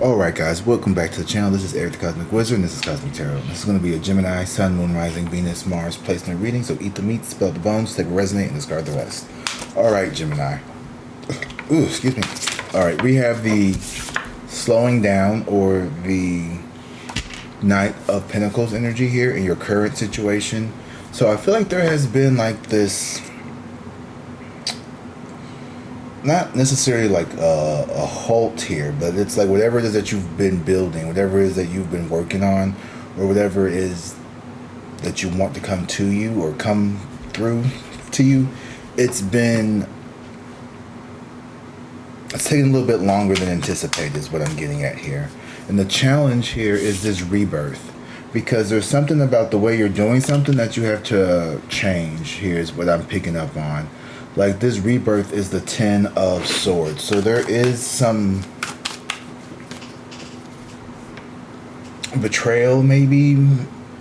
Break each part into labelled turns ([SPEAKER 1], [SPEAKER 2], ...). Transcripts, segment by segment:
[SPEAKER 1] Alright guys, welcome back to the channel. This is Eric the Cosmic Wizard and this is Cosmic Tarot. This is going to be a Gemini, Sun, Moon, Rising, Venus, Mars placement reading. So eat the meat, spell the bones, take a resonate, and discard the rest. Alright Gemini. Ooh, excuse me. Alright, we have the slowing down or the Knight of Pentacles energy here in your current situation. So I feel like there has been like this, not necessarily like a halt here, but it's like whatever it is that you've been building, whatever it is that you've been working on, or whatever it is that you want to come to you or come through to you, it's taking a little bit longer than anticipated is what I'm getting at here. And the challenge here is this rebirth, because there's something about the way you're doing something that you have to change. Here's what I'm picking up on. Like this rebirth is the 10 of Swords. So there is some betrayal, maybe.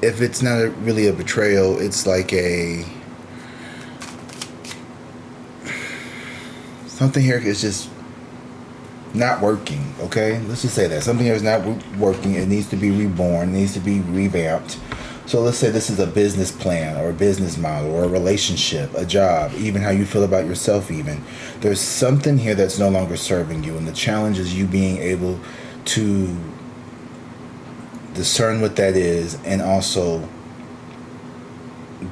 [SPEAKER 1] If it's not really a betrayal, it's like something here is just not working, okay? Let's just say that. Something here is not working. It needs to be reborn. It needs to be revamped. So let's say this is a business plan or a business model or a relationship, a job, even how you feel about yourself even. There's something here that's no longer serving you, and the challenge is you being able to discern what that is and also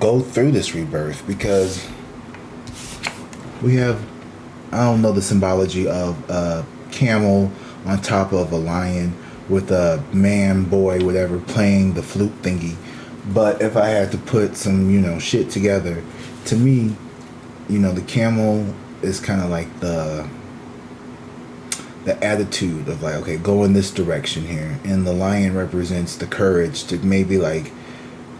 [SPEAKER 1] go through this rebirth, because we have, I don't know the symbology of a camel on top of a lion with a man, boy, whatever, playing the flute thingy. But if I had to put some, shit together, to me, the camel is kind of like the attitude of like, okay, go in this direction here. And the lion represents the courage to maybe like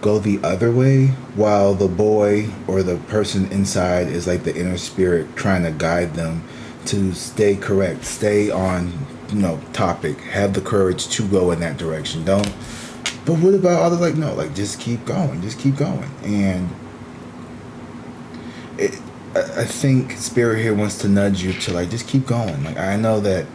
[SPEAKER 1] go the other way, while the boy or the person inside is like the inner spirit trying to guide them to stay correct, stay on, topic, have the courage to go in that direction. But what about others? Like, no, like just keep going, and I think Spirit here wants to nudge you to like just keep going. Like, I know that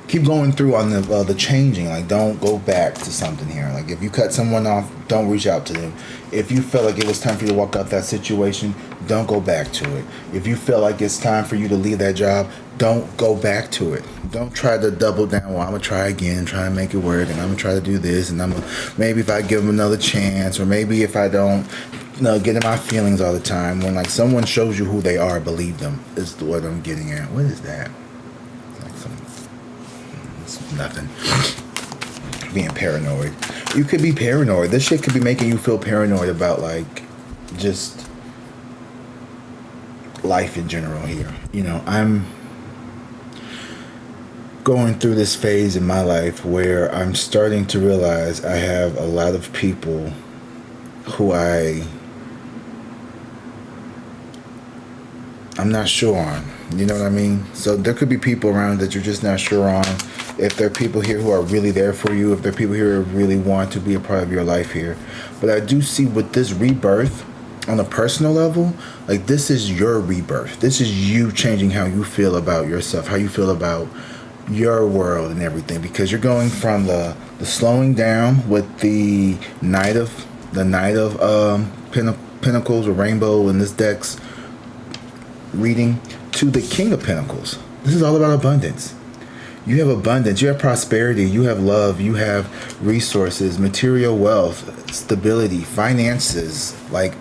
[SPEAKER 1] keep going through on the changing. Like, don't go back to something here. Like, if you cut someone off, don't reach out to them. If you felt like it was time for you to walk out that situation, don't go back to it. If you feel like it's time for you to leave that job, don't go back to it. Don't try to double down. Well, I'm gonna try again, try and make it work, and I'm gonna try to do this, and maybe if I give them another chance, or maybe if I don't, get in my feelings all the time. When like someone shows you who they are, believe them. Is what I'm getting at. What is that? It's nothing. Being paranoid. You could be paranoid. This shit could be making you feel paranoid about like just life in general here. I'm going through this phase in my life where I'm starting to realize I have a lot of people who I'm not sure on. You know what I mean? So there could be people around that you're just not sure on. If there are people here who are really there for you, if there are people here who really want to be a part of your life here. But I do see with this rebirth, on a personal level, like this is your rebirth. This is you changing how you feel about yourself, how you feel about your world and everything. Because you're going from the slowing down with the Knight of Pentacles or Rainbow in this deck's reading to the King of Pentacles. This is all about abundance. You have abundance, you have prosperity, you have love, you have resources, material wealth, stability, finances, like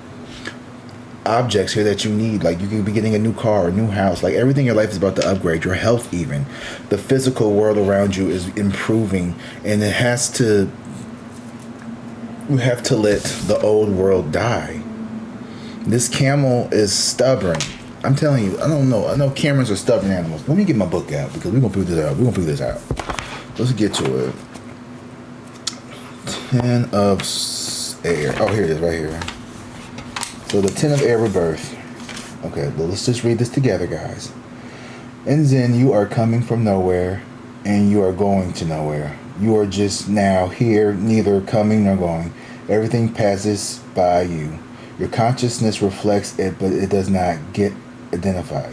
[SPEAKER 1] objects here that you need. Like you can be getting a new car, a new house, like everything in your life is about to upgrade. Your health even. The physical world around you is improving, and you have to let the old world die. This camel is stubborn. I'm telling you, I don't know. I know camels are stubborn animals. Let me get my book out because we're gonna figure this out. Let's get to it. 10 of Air. Oh, here it is, right here. So the 10 of Air rebirth. Okay, well, let's just read this together, guys. In Zen, you are coming from nowhere, and you are going to nowhere. You are just now here, neither coming nor going. Everything passes by you. Your consciousness reflects it, but it does not get identified.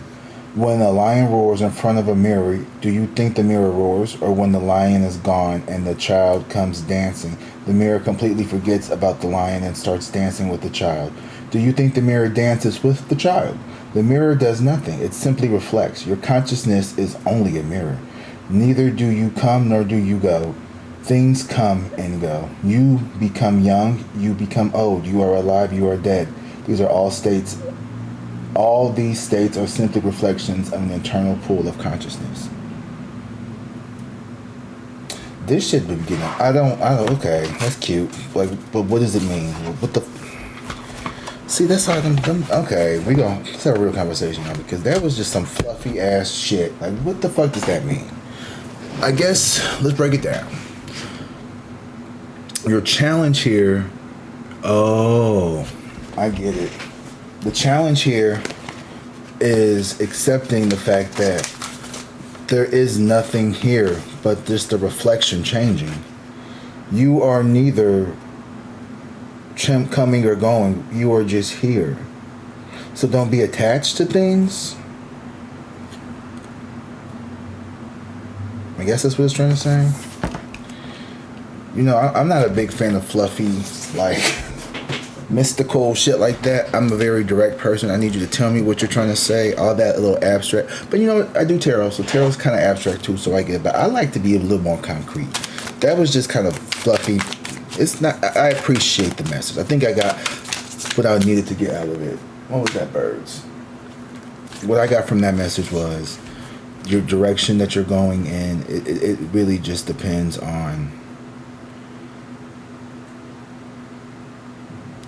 [SPEAKER 1] When a lion roars in front of a mirror, do you think the mirror roars? Or when the lion is gone and the child comes dancing, the mirror completely forgets about the lion and starts dancing with the child? Do you think the mirror dances with the child? The mirror does nothing. It simply reflects. Your consciousness is only a mirror. Neither do you come nor do you go. Things come and go. You become young, you become old. You are alive, you are dead. These are all states. All these states are simply reflections of an internal pool of consciousness. This shit be getting. I don't. Okay, that's cute. Like, but what does it mean? What the? See, that's how them. Okay, let's have a real conversation now, because that was just some fluffy ass shit. Like, what the fuck does that mean? I guess let's break it down. Your challenge here. Oh, I get it. The challenge here is accepting the fact that there is nothing here but just the reflection changing. You are neither coming or going. You are just here. So don't be attached to things. I guess that's what it's trying to say. You know, I'm not a big fan of fluffy, like, mystical shit like that. I'm a very direct person. I need you to tell me what you're trying to say. All that a little abstract. But you know what? I do tarot, so tarot's kind of abstract too, so I get it. But I like to be a little more concrete. That was just kind of fluffy. It's not. I appreciate the message. I think I got what I needed to get out of it. What was that, birds? What I got from that message was your direction that you're going in. It really just depends on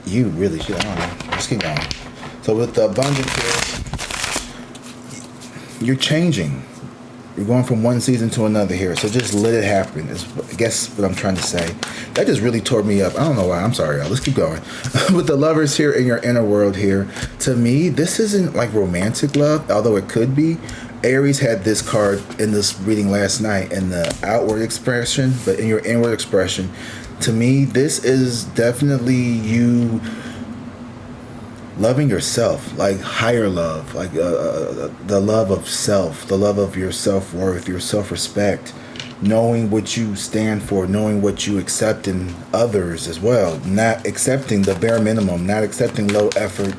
[SPEAKER 1] you, really. Shit, I don't know. Let's keep going. So with the abundance here, you're changing. You're going from one season to another here. So just let it happen is, I guess, what I'm trying to say. That just really tore me up. I don't know why. I'm sorry, y'all. Let's keep going. With the lovers here in your inner world here, to me, this isn't like romantic love, although it could be. Aries had this card in this reading last night in the outward expression, but in your inward expression, to me, this is definitely you loving yourself, like higher love, like the love of self, the love of your self-worth, your self-respect, knowing what you stand for, knowing what you accept in others as well, not accepting the bare minimum, not accepting low effort,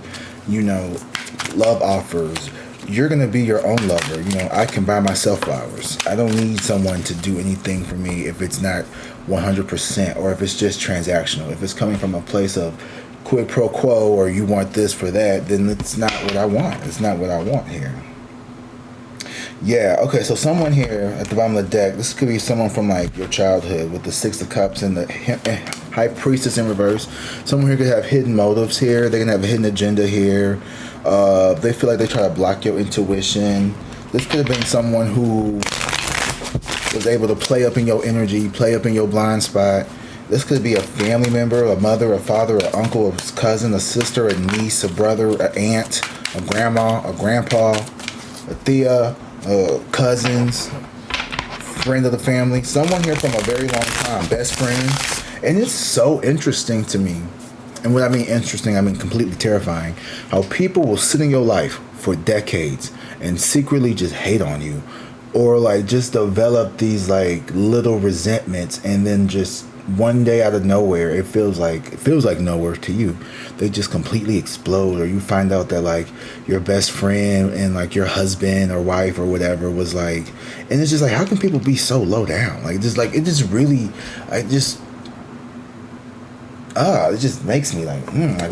[SPEAKER 1] love offers. You're going to be your own lover. I can buy myself flowers. I don't need someone to do anything for me if it's not 100% or if it's just transactional. If it's coming from a place of quid pro quo or you want this for that, then it's not what I want. It's not what I want here. Yeah, okay, so someone here at the bottom of the deck, this could be someone from like your childhood with the Six of Cups and the High Priestess in reverse. Someone here could have hidden motives here. They can have a hidden agenda here. They feel like they try to block your intuition. This could have been someone who was able to play up in your energy, play up in your blind spot. This could be a family member, a mother, a father, an uncle, a cousin, a sister, a niece, a brother, an aunt, a grandma, a grandpa, a thea, cousins, friend of the family. Someone here from a very long time, best friend. And it's so interesting to me. And when I mean interesting, I mean completely terrifying. How people will sit in your life for decades and secretly just hate on you. Or like just develop these like little resentments, and then just one day out of nowhere, it feels like nowhere to you. They just completely explode, or you find out that like your best friend and like your husband or wife or whatever was like, and it's just like, how can people be so low down? Like just like, it just really, it just makes me like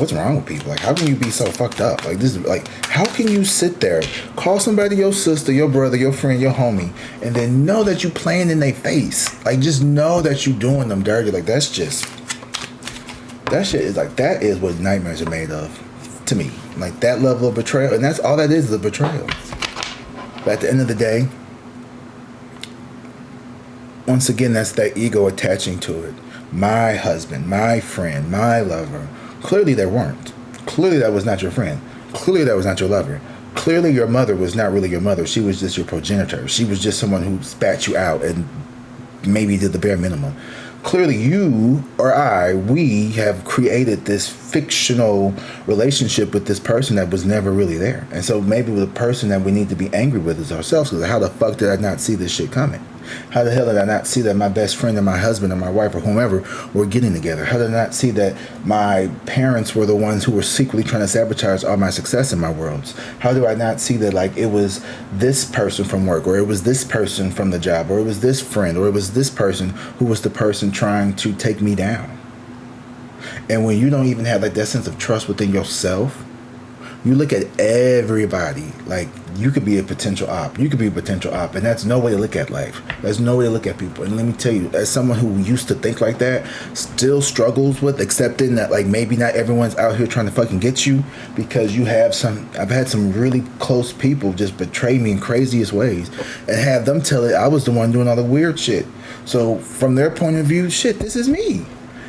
[SPEAKER 1] what's wrong with people? Like, how can you be so fucked up? Like this, like, how can you sit there, call somebody your sister, your brother, your friend, your homie, and then know that you playing in their face? Like, just know that you doing them dirty. Like, that shit is like, that is what nightmares are made of, to me. Like, that level of betrayal, and that's all that is a betrayal. But at the end of the day, once again, that's that ego attaching to it. My husband, my friend, my lover. Clearly they weren't. Clearly that was not your friend. Clearly that was not your lover. Clearly your mother was not really your mother. She was just your progenitor. She was just someone who spat you out and maybe did the bare minimum. clearly you or we have created this fictional relationship with this person that was never really there. And so maybe the person that we need to be angry with is ourselves, because how the fuck did I not see this shit coming? How the hell did I not see that my best friend and my husband or my wife or whomever were getting together? How did I not see that my parents were the ones who were secretly trying to sabotage all my success in my worlds? How do I not see that, like, it was this person from work, or it was this person from the job, or it was this friend, or it was this person who was the person trying to take me down? And when you don't even have like that sense of trust within yourself, you look at everybody like you could be a potential op. You could be a potential op. And that's no way to look at life. That's no way to look at people. And let me tell you, as someone who used to think like that, still struggles with accepting that, like, maybe not everyone's out here trying to fucking get you, because you have I've had some really close people just betray me in craziest ways and have them tell it I was the one doing all the weird shit. So from their point of view, shit, this is me.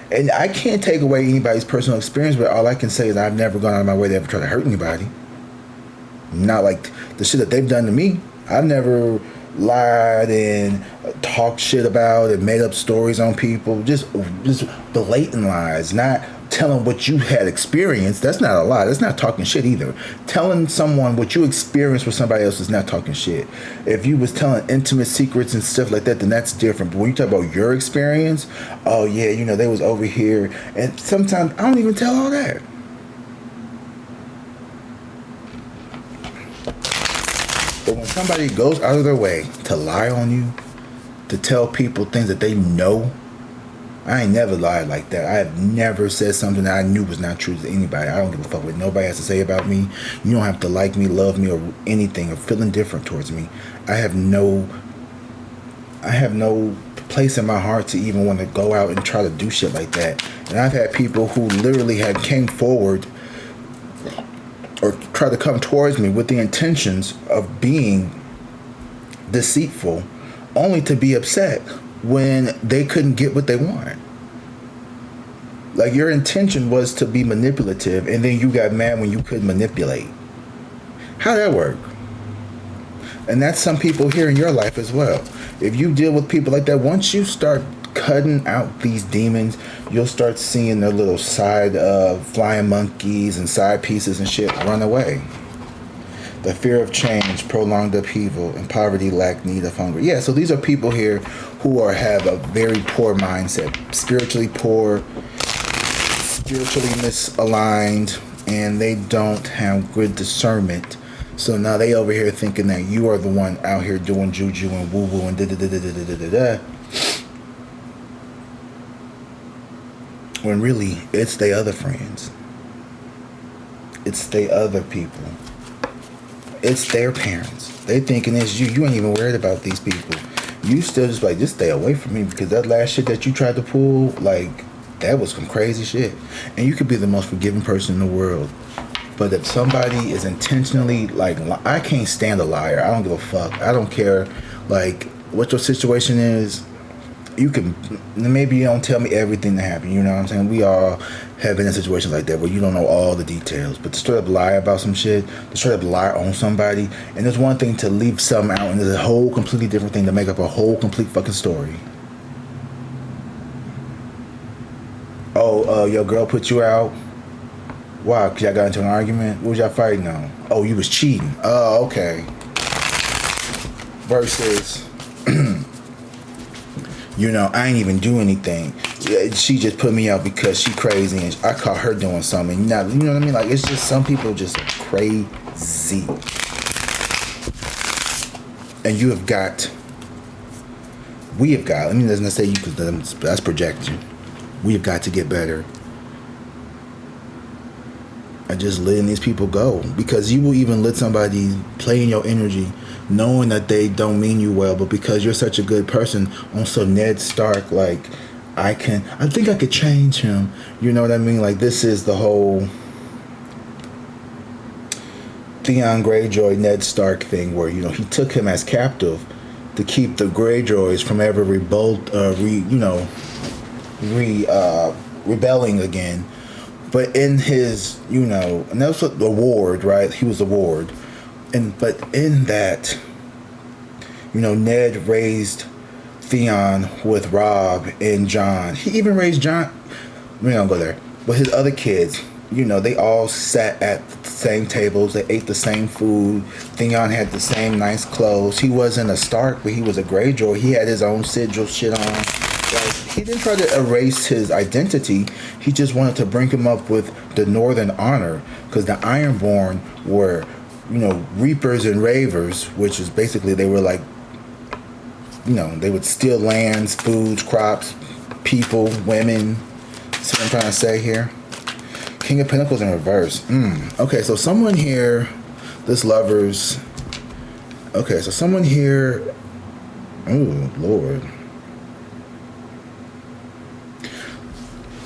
[SPEAKER 1] And I can't take away anybody's personal experience, but all I can say is I've never gone out of my way to ever try to hurt anybody. Not like the shit that they've done to me. I've never lied and talked shit about and made up stories on people. Just blatant lies. Not telling what you had experienced. That's not a lie. That's not talking shit either. Telling someone what you experienced with somebody else is not talking shit. If you was telling intimate secrets and stuff like that, then that's different. But when you talk about your experience, oh yeah, you know, they was over here. And sometimes I don't even tell all that. But when somebody goes out of their way to lie on you, to tell people things that they know, I ain't never lied like that. I have never said something that I knew was not true to anybody. I don't give a fuck what nobody has to say about me. You don't have to like me, love me, or anything, or feel indifferent towards me. I have no place in my heart to even want to go out and try to do shit like that. And I've had people who literally had came forward or try to come towards me with the intentions of being deceitful, only to be upset when they couldn't get what they want. Like, your intention was to be manipulative, and then you got mad when you couldn't manipulate. How'd that work? And that's some people here in your life as well. If you deal with people like that, once you start cutting out these demons, you'll start seeing their little side flying monkeys and side pieces and shit run away. The fear of change, prolonged upheaval, and poverty, lack, need of hunger. Yeah, so these are people here who have a very poor mindset, spiritually poor, spiritually misaligned, and they don't have good discernment. So now they over here thinking that you are the one out here doing juju and woo woo and da da da da da da da. When really it's they other friends. It's they other people. It's their parents. They thinking it's you. You ain't even worried about these people. You still just like, just stay away from me, because that last shit that you tried to pull, like, that was some crazy shit. And you could be the most forgiving person in the world, but if somebody is intentionally, like, I can't stand a liar. I don't give a fuck. I don't care, like, what your situation is. You can, maybe you don't tell me everything that happened, you know what I'm saying? We all have been in situations like that where you don't know all the details, but to straight up lie about some shit, to straight up lie on somebody, and there's one thing to leave something out, and there's a whole completely different thing to make up a whole complete fucking story. Oh, your girl put you out? Why? Because y'all got into an argument? What was y'all fighting on? Oh, you was cheating. Oh, okay. Versus, you know, I ain't even do anything. She just put me out because she crazy and I caught her doing something. You know what I mean? Like, it's just, some people just crazy. And we have got, let me not say you, because that's projection. We have got to get better at just letting these people go, because you will even let somebody play in your energy knowing that they don't mean you well, but because you're such a good person, on some Ned Stark, like, I think I could change him, you know what I mean? Like, this is the whole Theon Greyjoy Ned Stark thing, where, you know, he took him as captive to keep the Greyjoys from ever rebelling again. But in his, you know, and that was the ward, right? He was the ward. But in that, you know, Ned raised Theon with Rob and John. He even raised John. We don't go there. But his other kids, you know, they all sat at the same tables. They ate the same food. Theon had the same nice clothes. He wasn't a Stark, but he was a Greyjoy. He had his own sigil shit on. Like, he didn't try to erase his identity. He just wanted to bring him up with the Northern honor, because the Ironborn were, you know, reapers and ravers, which is basically, they were like, you know, they would steal lands, foods, crops, people, women. See what I'm trying to say here? King of Pentacles in reverse. Okay, so someone here, this Lovers. Okay, so someone here. Oh, Lord.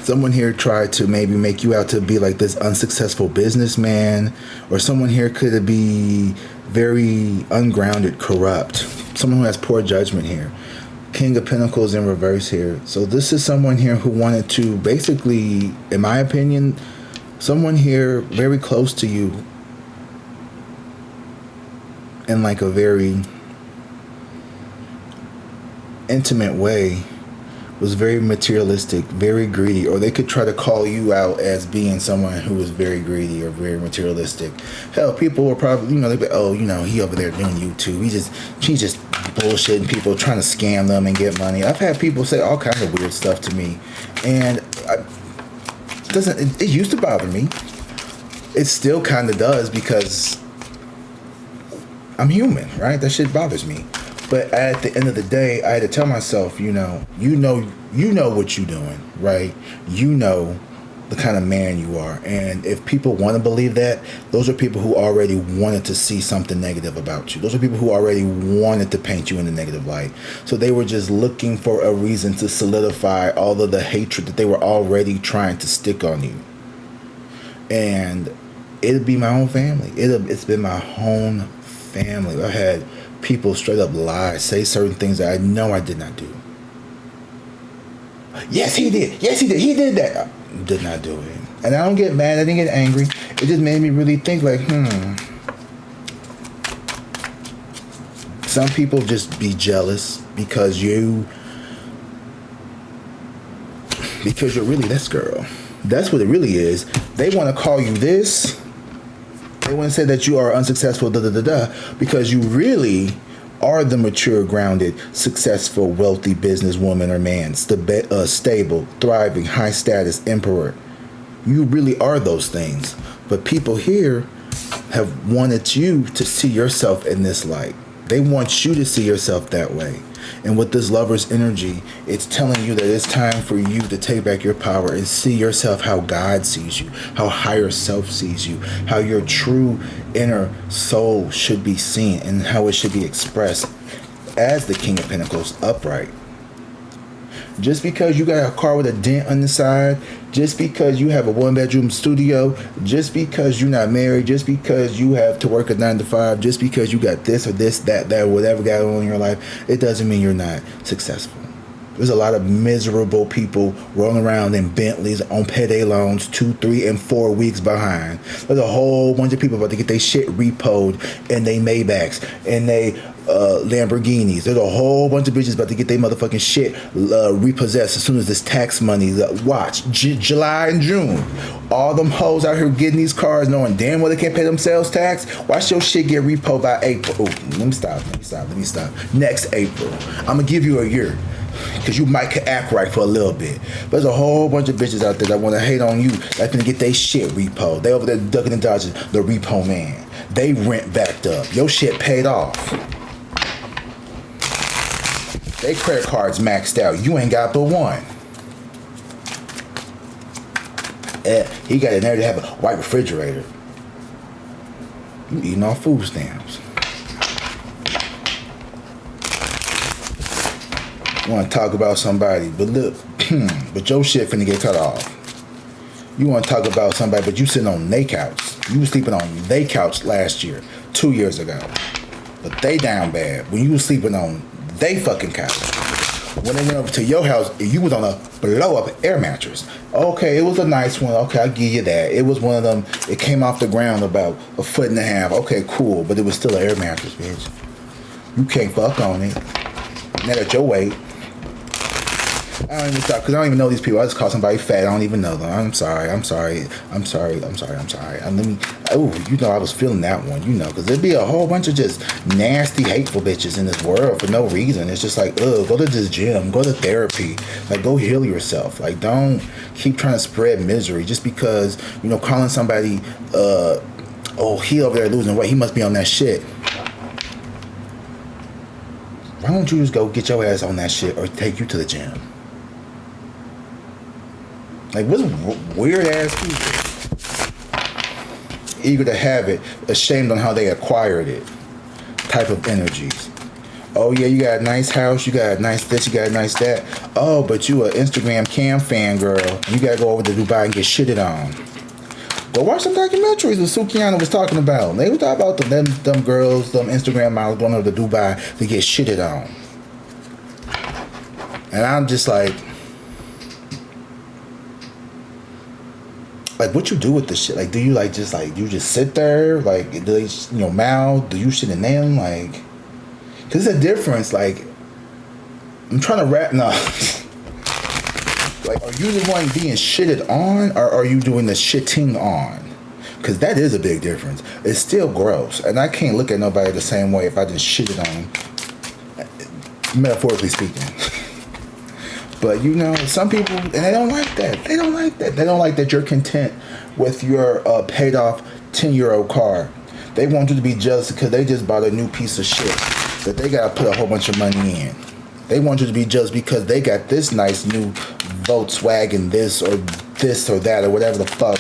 [SPEAKER 1] Someone here tried to maybe make you out to be like this unsuccessful businessman, or someone here could be very ungrounded, corrupt. Someone who has poor judgment here. King of Pentacles in reverse here. So this is someone here who wanted to basically, in my opinion, someone here very close to you in like a very intimate way, was very materialistic, very greedy, or they could try to call you out as being someone who was very greedy or very materialistic. Hell, people were probably, you know, they'd be, oh, you know, he over there doing YouTube. He's just bullshitting people, trying to scam them and get money. I've had people say all kinds of weird stuff to me, and it used to bother me. It still kind of does, because I'm human, right? That shit bothers me. But at the end of the day, I had to tell myself, you know what you're doing, right? You know the kind of man you are. And if people want to believe that, those are people who already wanted to see something negative about you. Those are people who already wanted to paint you in a negative light. So they were just looking for a reason to solidify all of the hatred that they were already trying to stick on you. And it'd be my own family. It's been my own family. I had people straight up lie, say certain things that I know I did not do. Yes, he did. Yes, he did. He did that. I did not do it. And I don't get mad. I didn't get angry. It just made me really think like, Some people just be jealous because you're really this girl. That's what it really is. They want to call you this. They want to say that you are unsuccessful, because you really are the mature, grounded, successful, wealthy businesswoman or man, stable, thriving, high status emperor. You really are those things. But people here have wanted you to see yourself in this light. They want you to see yourself that way. And with this Lover's energy, it's telling you that it's time for you to take back your power and see yourself how God sees you, how higher self sees you, how your true inner soul should be seen, and how it should be expressed as the King of Pentacles upright. Just because you got a car with a dent on the side, just because you have a 1-bedroom studio, just because you're not married, just because you have to work a 9 to 5, just because you got this or this, that, whatever got on in your life, it doesn't mean you're not successful. There's a lot of miserable people rolling around in Bentleys on payday loans 2, 3, and 4 weeks behind. There's a whole bunch of people about to get their shit repoed in they Maybachs and they Lamborghinis. There's a whole bunch of bitches about to get their motherfucking shit repossessed as soon as this tax money. Watch, July and June. All them hoes out here getting these cars knowing damn well they can't pay them sales tax. Watch your shit get repoed by April. Ooh, let me stop. Next April. I'm going to give you a year, because you might act right for a little bit. But there's a whole bunch of bitches out there that want to hate on you, that's gonna get their shit repoed. They over there ducking and dodging the repo man. They rent backed up. Your shit paid off. They credit cards maxed out. You ain't got but one. He got in there to have a white refrigerator. You eating off food stamps. You want to talk about somebody, but look, but your shit finna get cut off. You want to talk about somebody, but you sitting on they couch. You was sleeping on they couch last year, 2 years ago. But they down bad when you was sleeping on they fucking couch. When they went over to your house, you was on a blow-up air mattress. Okay, it was a nice one. Okay, I'll give you that. It was one of them, it came off the ground about 1.5 feet. Okay, cool, but it was still an air mattress, bitch. You can't fuck on it. Not at your weight. I don't even stop because I don't even know these people. I just call somebody fat. I don't even know them. I'm sorry. And let me. Oh, you know, I was feeling that one. You know, because there'd be a whole bunch of just nasty, hateful bitches in this world for no reason. It's just like, ugh, go to this gym, go to therapy, like go heal yourself. Like don't keep trying to spread misery just because calling somebody, oh, he over there losing weight. He must be on that shit. Why don't you just go get your ass on that shit or take you to the gym? Like, what's weird ass people? Eager to have it, ashamed on how they acquired it. Type of energies. Oh yeah, you got a nice house, you got a nice this, you got a nice that. Oh, but you a Instagram cam fan girl. You gotta go over to Dubai and get shitted on. Go watch some documentaries that Sukiana was talking about. They were talking about them girls, them Instagram models going over to Dubai to get shitted on. And I'm just like what you do with this shit? Like, do you you just sit there? Like, do they mouth? Do you shit in them? Like, cause there's a difference. Like, I'm trying to rap. No. Like, are you the one being shitted on, or are you doing the shitting on? Because that is a big difference. It's still gross, and I can't look at nobody the same way if I just shitted on them, metaphorically speaking. But some people, and they don't like that. They don't like that. They don't like that you're content with your paid-off 10-year-old car. They want you to be jealous because they just bought a new piece of shit that they got to put a whole bunch of money in. They want you to be jealous because they got this nice new Volkswagen, this or that or whatever the fuck.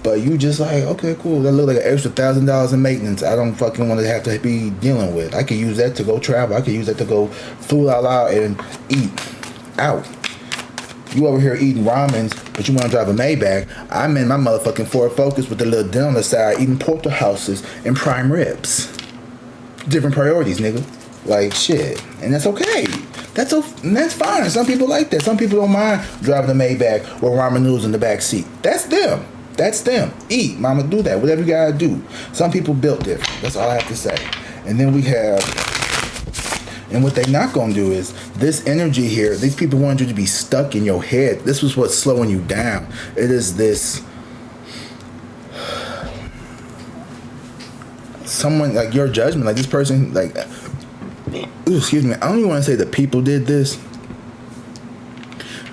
[SPEAKER 1] But you just like, okay, cool. That look like an extra $1,000 in maintenance. I don't fucking want to have to be dealing with. I could use that to go travel. I could use that to go food out and eat out. You over here eating ramens, but you want to drive a Maybach. I'm in my motherfucking Ford Focus with the little dent on the side, eating porterhouses and prime ribs. Different priorities, nigga. Like, shit. And that's okay. That's fine. Some people like that. Some people don't mind driving a Maybach with ramen noodles in the back seat. That's them. That's them. Eat, mama, do that. Whatever you gotta do. Some people built different. That's all I have to say. And then we have, and what they not gonna do is this energy here. These people want you to be stuck in your head. This was what's slowing you down. It is this. Someone like your judgment, like this person, like. Ooh, excuse me. I don't even want to say the people did this.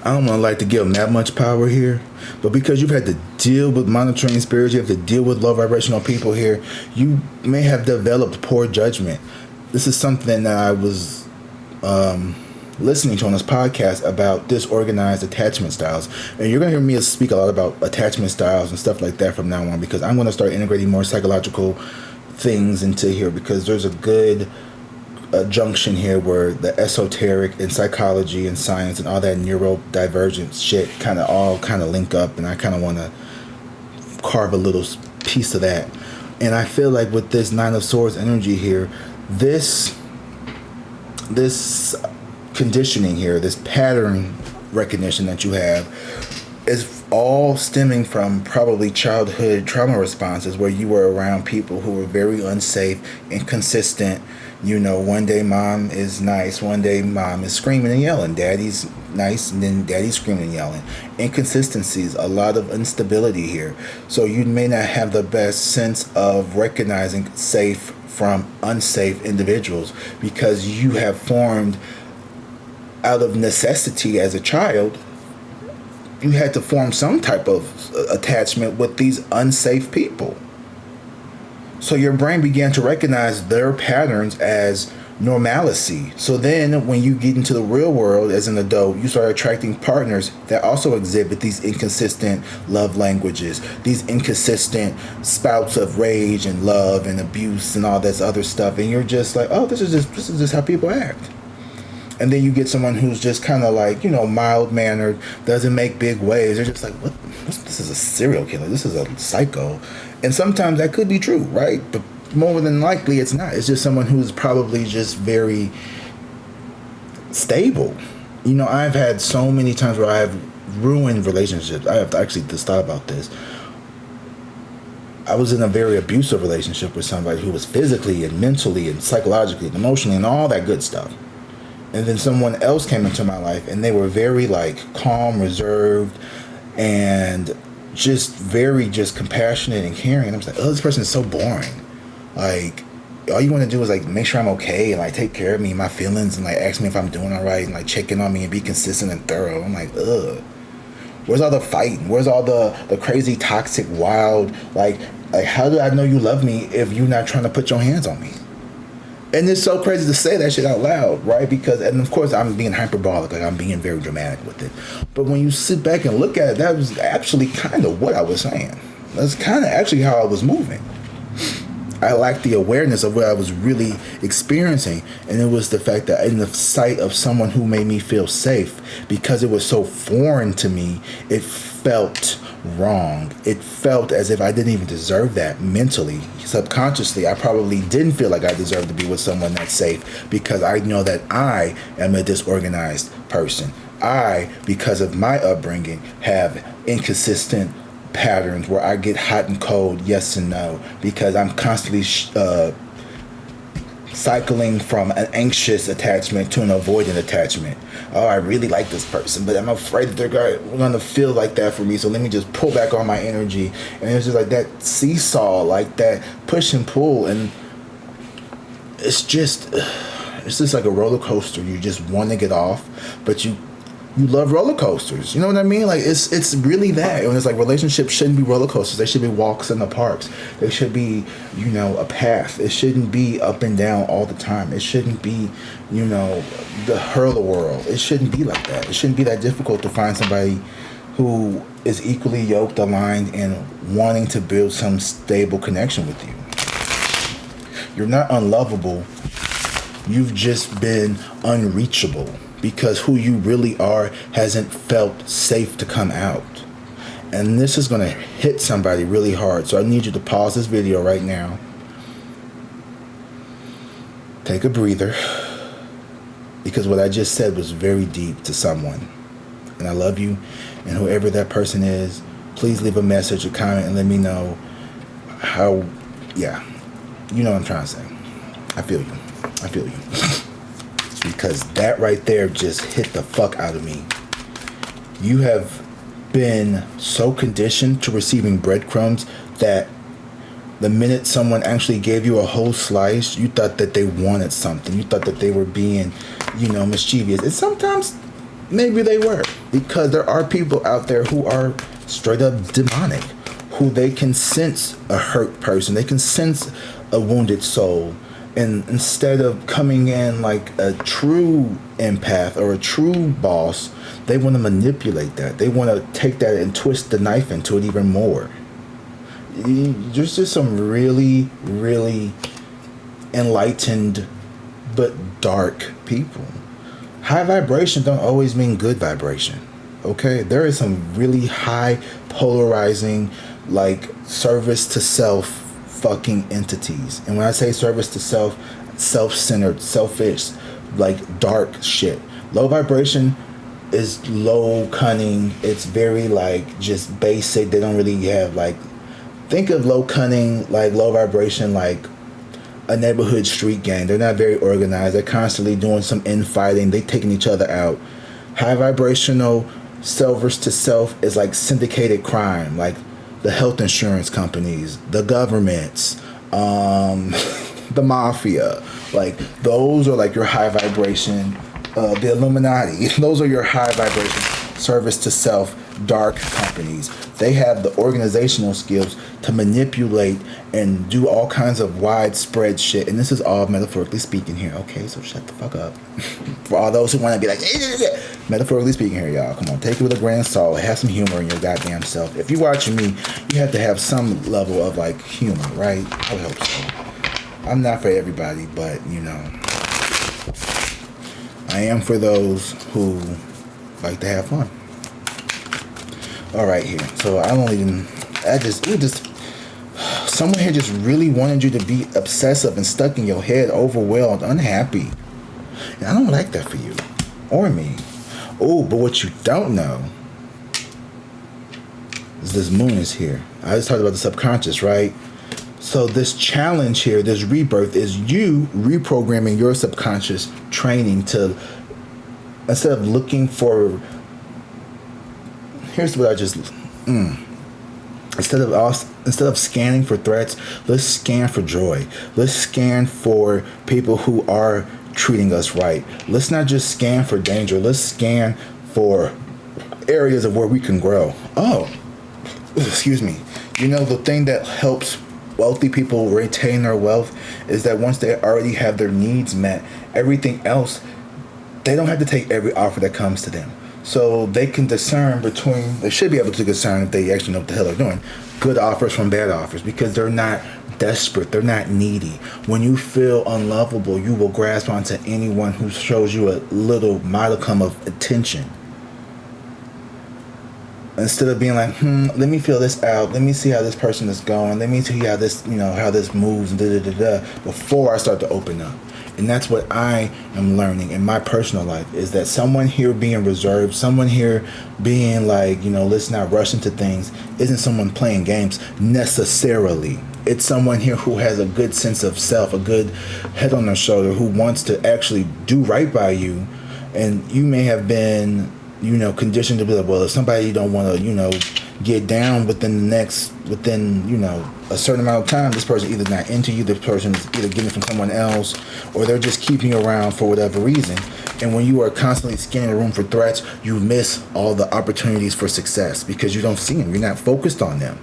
[SPEAKER 1] I don't want to like to give them that much power here, but because you've had to deal with monitoring spirits, you have to deal with low vibrational people here. You may have developed poor judgment. This is something that I was listening to on this podcast about disorganized attachment styles, and you're gonna hear me speak a lot about attachment styles and stuff like that from now on, because I'm gonna start integrating more psychological things into here, because there's a good junction here where the esoteric and psychology and science and all that neurodivergent shit kind of link up, and I kind of want to carve a little piece of that. And I feel like with this Nine of Swords energy here, this conditioning here, this pattern recognition that you have, is all stemming from probably childhood trauma responses where you were around people who were very unsafe, inconsistent. One day mom is nice, one day mom is screaming and yelling. Daddy's nice, and then daddy's screaming and yelling. Inconsistencies, a lot of instability here. So you may not have the best sense of recognizing safe from unsafe individuals, because you have formed out of necessity as a child. You had to form some type of attachment with these unsafe people. So your brain began to recognize their patterns as normalcy. So then when you get into the real world as an adult, you start attracting partners that also exhibit these inconsistent love languages, these inconsistent spouts of rage and love and abuse and all this other stuff. And you're just like, oh, this is just how people act. And then you get someone who's just kind of like, mild-mannered, doesn't make big waves. They're just like, what? This is a serial killer. This is a psycho. And sometimes that could be true, right? But more than likely, it's not. It's just someone who's probably just very stable. I've had so many times where I have ruined relationships. I have actually just thought about this. I was in a very abusive relationship with somebody who was physically and mentally and psychologically and emotionally and all that good stuff. And then someone else came into my life, and they were very like calm, reserved, and just very just compassionate and caring. And I was like, oh, this person is so boring. Like, all you want to do is like make sure I'm okay and like take care of me, my feelings, and like ask me if I'm doing all right, and like check in on me and be consistent and thorough. I'm like, ugh. Where's all the fighting? Where's all the crazy, toxic, wild, like how do I know you love me if you're not trying to put your hands on me? And it's so crazy to say that shit out loud, right? Because, and of course, I'm being hyperbolic, like I'm being very dramatic with it. But when you sit back and look at it, that was actually kind of what I was saying. That's kind of actually how I was moving. I lacked the awareness of what I was really experiencing, and it was the fact that in the sight of someone who made me feel safe, because it was so foreign to me, it felt wrong. It felt as if I didn't even deserve that mentally. Subconsciously, I probably didn't feel like I deserved to be with someone that's safe, because I know that I am a disorganized person. I, because of my upbringing, have inconsistent patterns where I get hot and cold, yes and no, because I'm constantly cycling from an anxious attachment to an avoidant attachment. Oh, I really like this person, but I'm afraid that they're going to feel like that for me, so let me just pull back all my energy. And it's just like that seesaw, like that push and pull, and it's just like a roller coaster. You just want to get off, but you love roller coasters. You know what I mean? Like it's really that. And it's like relationships shouldn't be roller coasters. They should be walks in the parks. They should be, a path. It shouldn't be up and down all the time. It shouldn't be, the hurl world. It shouldn't be like that. It shouldn't be that difficult to find somebody who is equally yoked, aligned, and wanting to build some stable connection with you. You're not unlovable. You've just been unreachable, because who you really are hasn't felt safe to come out. And this is going to hit somebody really hard. So I need you to pause this video right now. Take a breather. Because what I just said was very deep to someone. And I love you. And whoever that person is, please leave a message or comment and let me know how, you know what I'm trying to say. I feel you. Because that right there just hit the fuck out of me. You have been so conditioned to receiving breadcrumbs that the minute someone actually gave you a whole slice, you thought that they wanted something. You thought that they were being, mischievous. And sometimes maybe they were. Because there are people out there who are straight up demonic, who they can sense a hurt person. They can sense a wounded soul. And instead of coming in like a true empath or a true boss, they want to manipulate that. They want to take that and twist the knife into it even more. There's just some really, really enlightened but dark people. High vibration don't always mean good vibration. Okay? There is some really high polarizing, like service to self fucking entities. And when I say service to self, self-centered, selfish, like dark shit. Low vibration is low cunning. It's very like just basic. They don't really have like, think of low cunning, like low vibration, like a neighborhood street gang. They're not very organized. They're constantly doing some infighting. They taking each other out. High vibrational service to self is like syndicated crime, like the health insurance companies, the governments, the mafia. Like those are like your high vibration, the Illuminati. Those are your high vibration service to self dark companies. They have the organizational skills to manipulate and do all kinds of widespread shit. And this is all metaphorically speaking here. Okay, so shut the fuck up. For all those who want to be like, metaphorically speaking here, y'all. Come on, take it with a grain of salt. Have some humor in your goddamn self. If you're watching me, you have to have some level of like humor, right? I would hope so. I'm not for everybody, but I am for those who like to have fun. All right, here. So someone here just really wanted you to be obsessive and stuck in your head, overwhelmed, unhappy. And I don't like that for you or me. Oh, but what you don't know is this moon is here. I just talked about the subconscious, right? So this challenge here, this rebirth, is you reprogramming your subconscious training to, instead of looking for, here's what I just, instead of scanning for threats, let's scan for joy. Let's scan for people who are treating us right. Let's not just scan for danger. Let's scan for areas of where we can grow. Oh, excuse me. You know, the thing that helps wealthy people retain their wealth is that once they already have their needs met, everything else, they don't have to take every offer that comes to them. So they can discern between, they should be able to discern, if they actually know what the hell they're doing, good offers from bad offers, because they're not desperate, they're not needy. When you feel unlovable, you will grasp onto anyone who shows you a little modicum of attention. Instead of being like, let me feel this out, let me see how this person is going, let me see how this, how this moves, before I start to open up. And that's what I am learning in my personal life, is that someone here being reserved, someone here being like, let's not rush into things, isn't someone playing games necessarily. It's someone here who has a good sense of self, a good head on their shoulder, who wants to actually do right by you. And you may have been, conditioned to be like, well, if somebody don't want to, get down within a certain amount of time, this person either not into you, this person is either getting it from someone else, or they're just keeping you around for whatever reason. And when you are constantly scanning the room for threats, you miss all the opportunities for success because you don't see them. You're not focused on them.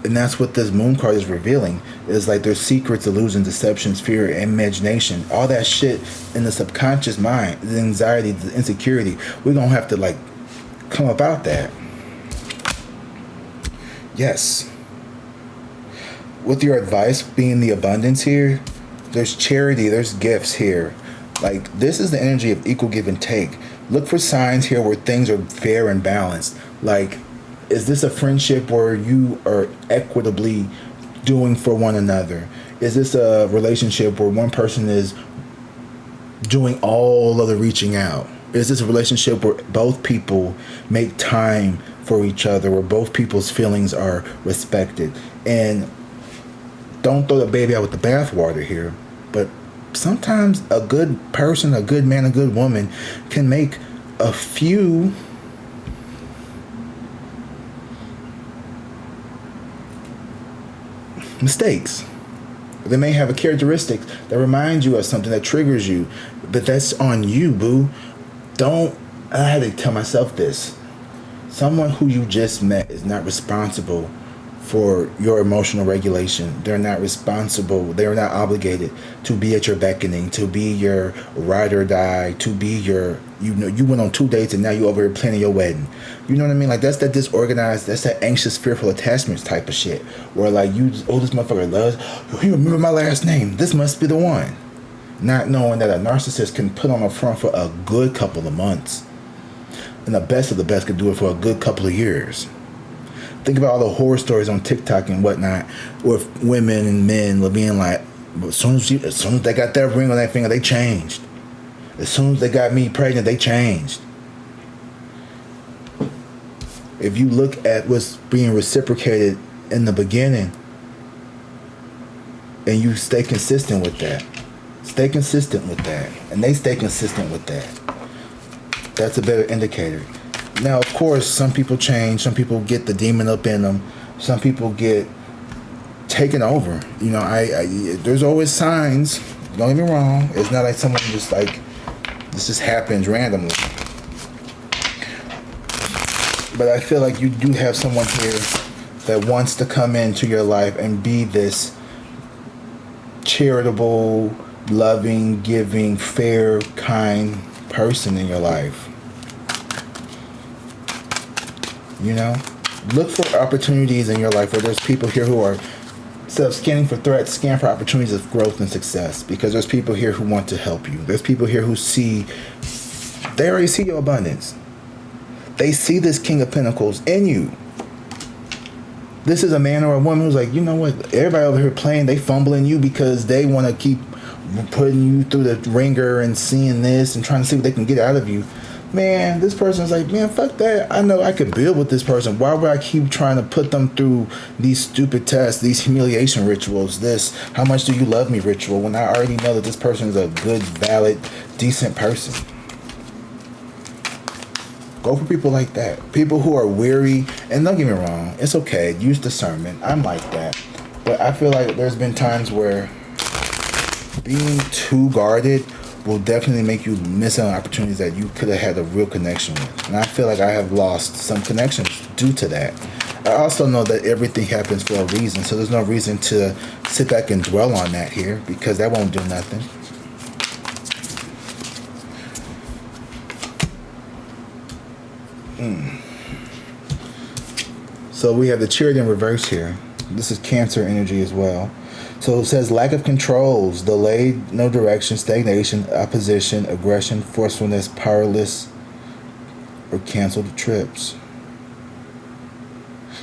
[SPEAKER 1] And that's what this moon card is revealing. Is like there's secrets, illusions, deceptions, fear, imagination, all that shit in the subconscious mind, the anxiety, the insecurity. We're going to have to come about that. Yes. With your advice being the abundance here, there's charity, there's gifts here. This is the energy of equal give and take. Look for signs here where things are fair and balanced. Is this a friendship where you are equitably doing for one another? Is this a relationship where one person is doing all of the reaching out? Is this a relationship where both people make time for each other, where both people's feelings are respected? And don't throw the baby out with the bathwater here, but sometimes a good person, a good man, a good woman can make a few mistakes. They may have a characteristic that reminds you of something, that triggers you, but that's on you, boo. I had to tell myself this. Someone who you just met is not responsible for your emotional regulation. They're not responsible. They're not obligated to be at your beckoning, to be your ride or die, to be your, you went on 2 dates and now you over here planning your wedding. You know what I mean? That's that disorganized, that's that anxious, fearful attachments type of shit. Where this motherfucker loves, you remember my last name, this must be the one. Not knowing that a narcissist can put on a front for a good couple of months. And the best of the best can do it for a good couple of years. Think about all the horror stories on TikTok and whatnot, with women and men being like, as soon as they got that ring on that finger, they changed. As soon as they got me pregnant, they changed. If you look at what's being reciprocated in the beginning, and you stay consistent with that, and they stay consistent with that, that's a better indicator. Now, of course, some people change. Some people get the demon up in them. Some people get taken over. There's always signs. Don't get me wrong. It's not like someone just this just happens randomly. But I feel like you do have someone here that wants to come into your life and be this charitable, loving, giving, fair, kind person in your life. Look for opportunities in your life where there's people here who are, instead of scanning for threats, scan for opportunities of growth and success, because there's people here who want to help you. There's people here who they already see your abundance. They see this King of Pentacles in you. This is a man or a woman who's like, you know what, everybody over here playing, they fumbling you because they want to keep putting you through the ringer and seeing this and trying to see what they can get out of you. man, this person's like, man, fuck that. I know I could build with this person. Why would I keep trying to put them through these stupid tests, these humiliation rituals, this how much do you love me ritual, when I already know that this person is a good, valid, decent person? Go for people like that. People who are weary, and don't get me wrong, it's okay. Use discernment. I'm like that. But I feel like there's been times where being too guarded will definitely make you miss out on opportunities that you could have had a real connection with. And I feel like I have lost some connections due to that. I also know that everything happens for a reason, so there's no reason to sit back and dwell on that here, because that won't do nothing. So we have the Chariot in reverse here. This is Cancer energy as well. So it says lack of controls, delayed, no direction, stagnation, opposition, aggression, forcefulness, powerless, or canceled trips.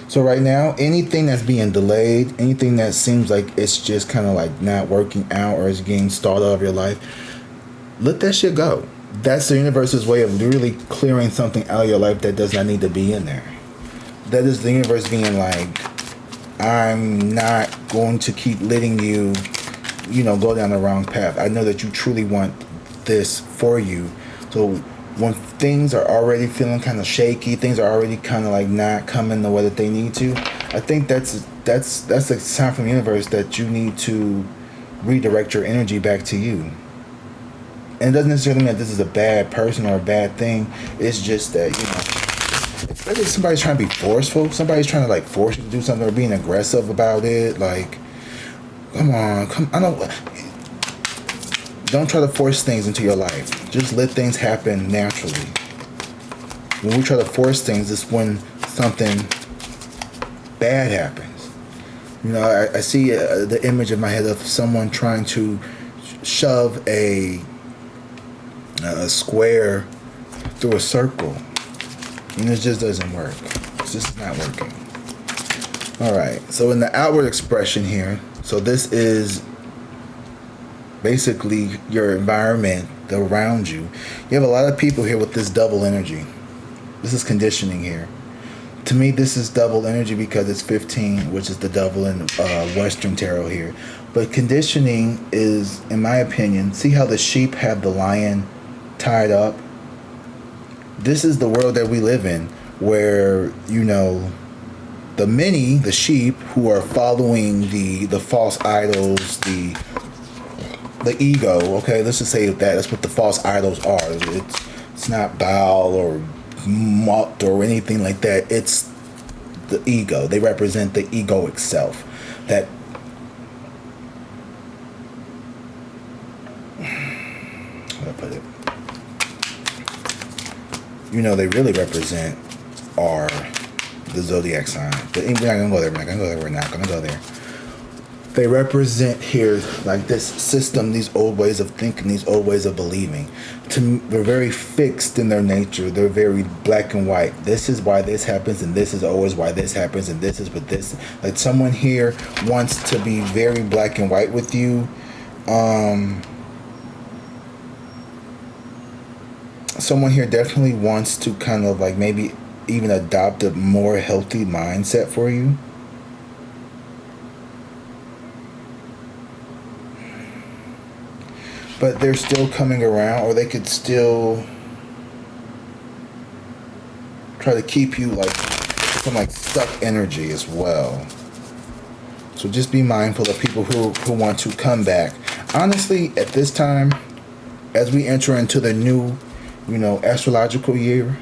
[SPEAKER 1] So right now, anything that's being delayed, anything that seems like it's just kind of like not working out or is getting stalled out of your life, let that shit go. That's the universe's way of literally clearing something out of your life that does not need to be in there. That is the universe being like, I'm not going to keep letting you, go down the wrong path. I know that you truly want this for you. So when things are already feeling kind of shaky, things are already kind of like not coming the way that they need to, I think that's a sign from the universe that you need to redirect your energy back to you. And it doesn't necessarily mean that this is a bad person or a bad thing. It's just that, especially if somebody's trying to be forceful, somebody's trying to like force you to do something or being aggressive about it, like, come on, don't try to force things into your life. Just let things happen naturally. When we try to force things, it's when something bad happens. I see the image in my head of someone trying to shove a square through a circle, and it just doesn't work. It's just not working. Alright, so in the outward expression here, so this is basically your environment around you. You have a lot of people here with this double energy. This is conditioning here. To me, this is double energy because it's 15, which is the double in Western Tarot here. But conditioning is, in my opinion, see how the sheep have the lion tied up? This is the world that we live in, where, the sheep who are following the false idols, the ego, okay, let's just say that's what the false idols are. It's not Baal or Mut or anything like that. It's the ego. They represent the egoic self. That, how do I put it? They really represent are the zodiac sign. But we're not gonna go there. We're not gonna go there. They represent here like this system, these old ways of thinking, these old ways of believing. They're very fixed in their nature. They're very black and white. This is why this happens, and this is always why this happens, and this is what this. Like someone here wants to be very black and white with you. Someone here definitely wants to kind of like maybe even adopt a more healthy mindset for you. But they're still coming around, or they could still try to keep you like some like stuck energy as well. So just be mindful of people who want to come back. Honestly, at this time, as we enter into the new, astrological year,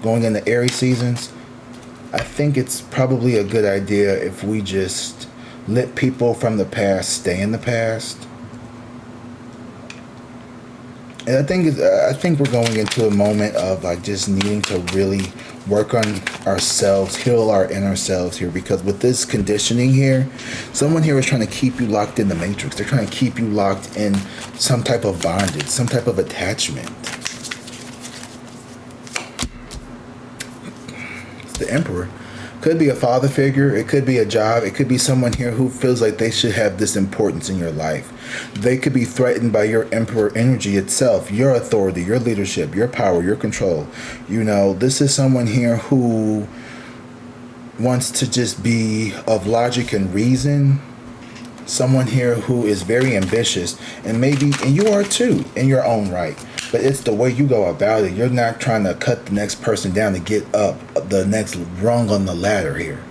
[SPEAKER 1] going into Aries seasons, I think it's probably a good idea if we just let people from the past stay in the past. And I think we're going into a moment of like just needing to really work on ourselves, heal our inner selves here, because with this conditioning here, someone here is trying to keep you locked in the matrix. They're trying to keep you locked in some type of bondage, some type of attachment. It's the Emperor. Could be a father figure. It could be a job. It could be someone here who feels like they should have this importance in your life. They could be threatened by your emperor energy itself, your authority, your leadership, your power, your control. You know, this is someone here who wants to just be of logic and reason. Someone here who is very ambitious, and you are too, in your own right. But it's the way you go about it. You're not trying to cut the next person down to get up the next rung on the ladder here.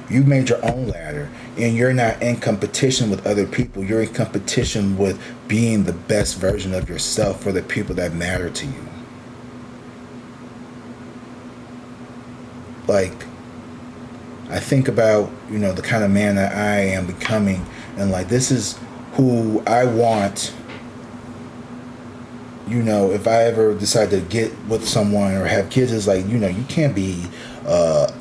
[SPEAKER 1] You made your own ladder, and you're not in competition with other people. You're in competition with being the best version of yourself for the people that matter to you. Like, I think about, you know, the kind of man that I am becoming, and like, this is who I want. You know, if I ever decide to get with someone or have kids, it's like, you know, you can't be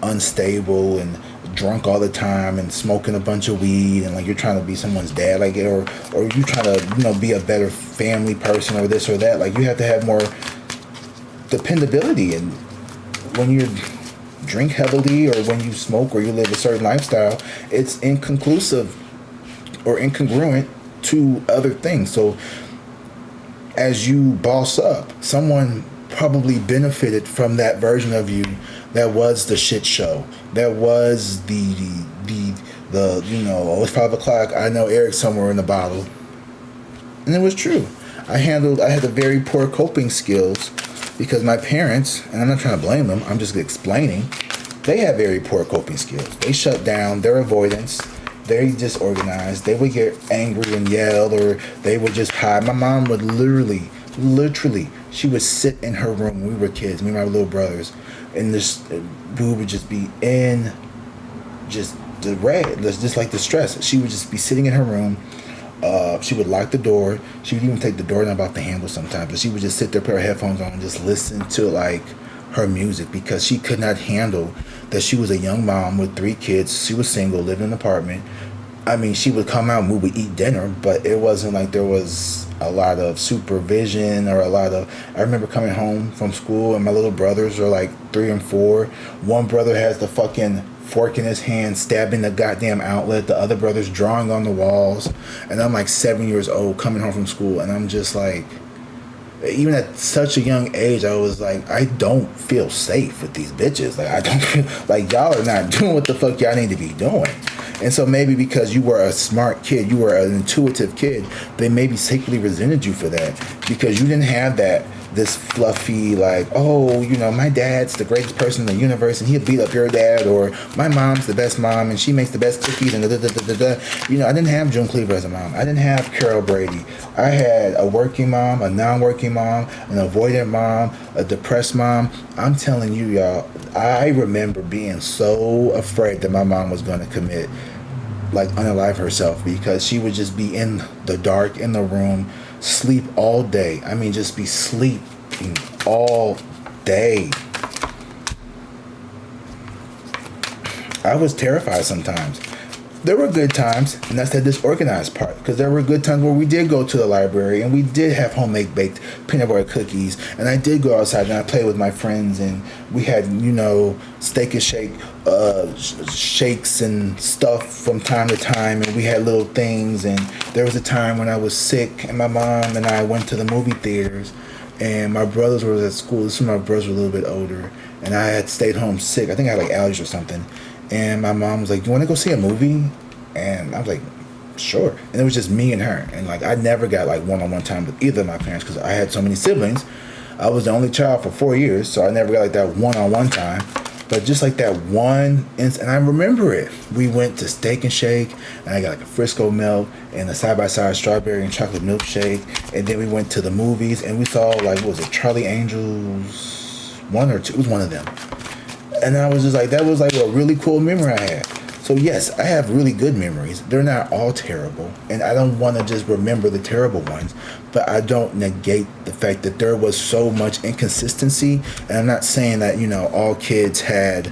[SPEAKER 1] unstable and drunk all the time and smoking a bunch of weed and like you're trying to be someone's dad, like, or you trying to, you know, be a better family person or this or that. Like, you have to have more dependability, and when you drink heavily or when you smoke or you live a certain lifestyle, it's inconclusive or incongruent to other things. So as you boss up, someone probably benefited from that version of you that was the shit show, that was the you know, oh, it's 5 o'clock, I know Eric's somewhere in the bottle. And it was true. I had the very poor coping skills because my parents, and I'm not trying to blame them, I'm just explaining, they had very poor coping skills. They shut down, their avoidance, they disorganized, they would get angry and yell, or they would just hide. My mom would literally, she would sit in her room when we were kids, me and my little brothers, and we would just be in just the red, just like the stress. She would just be sitting in her room. She would lock the door. She would even take the doorknob off the handle sometimes, but she would just sit there, put her headphones on, and just listen to like her music, because she could not handle that she was a young mom with 3 kids. She was single, lived in an apartment. I mean, she would come out and we would eat dinner, but it wasn't like there was a lot of supervision or I remember coming home from school and my little brothers are like 3 and 4. One brother has the fucking fork in his hand, stabbing the goddamn outlet. The other brother's drawing on the walls. And I'm like 7 years old coming home from school, and I'm just like, even at such a young age, I was like, I don't feel safe with these bitches. Like, I don't feel like y'all are not doing what the fuck y'all need to be doing. And so maybe because you were a smart kid, you were an intuitive kid, they maybe secretly resented you for that, because you didn't have this fluffy, like, oh, you know, my dad's the greatest person in the universe and he'll beat up your dad, or my mom's the best mom and she makes the best cookies and da-da-da-da-da. You know, I didn't have June Cleaver as a mom. I didn't have Carol Brady. I had a working mom, a non-working mom, an avoidant mom, a depressed mom. I'm telling you, y'all, I remember being so afraid that my mom was going to commit, like, unalive herself, because she would just be in the dark, in the room, sleep all day. I mean, just be sleeping all day. I was terrified sometimes. There were good times, and that's the disorganized part, because there were good times where we did go to the library and we did have homemade baked peanut butter cookies, and I did go outside and I played with my friends, and we had, you know, steak and shake shakes and stuff from time to time, and we had little things. And there was a time when I was sick and my mom and I went to the movie theaters, and my brothers were at school. Some of my brothers were a little bit older, and I had stayed home sick. I think I had like allergies or something. And my mom was like, "You want to go see a movie?" And I was like, "Sure." And it was just me and her. And like, I never got like one-on-one time with either of my parents because I had so many siblings. I was the only child for 4 years, so I never got like that one-on-one time. But just like that one and I remember it. We went to Steak and Shake, and I got like a Frisco milk and a side-by-side strawberry and chocolate milkshake. And then we went to the movies, and we saw, like, what was it, Charlie Angels 1 or 2? It was one of them. And I was just like, that was like a really cool memory I had. So yes, I have really good memories. They're not all terrible, and I don't want to just remember the terrible ones, but I don't negate the fact that there was so much inconsistency. And I'm not saying that, you know, all kids had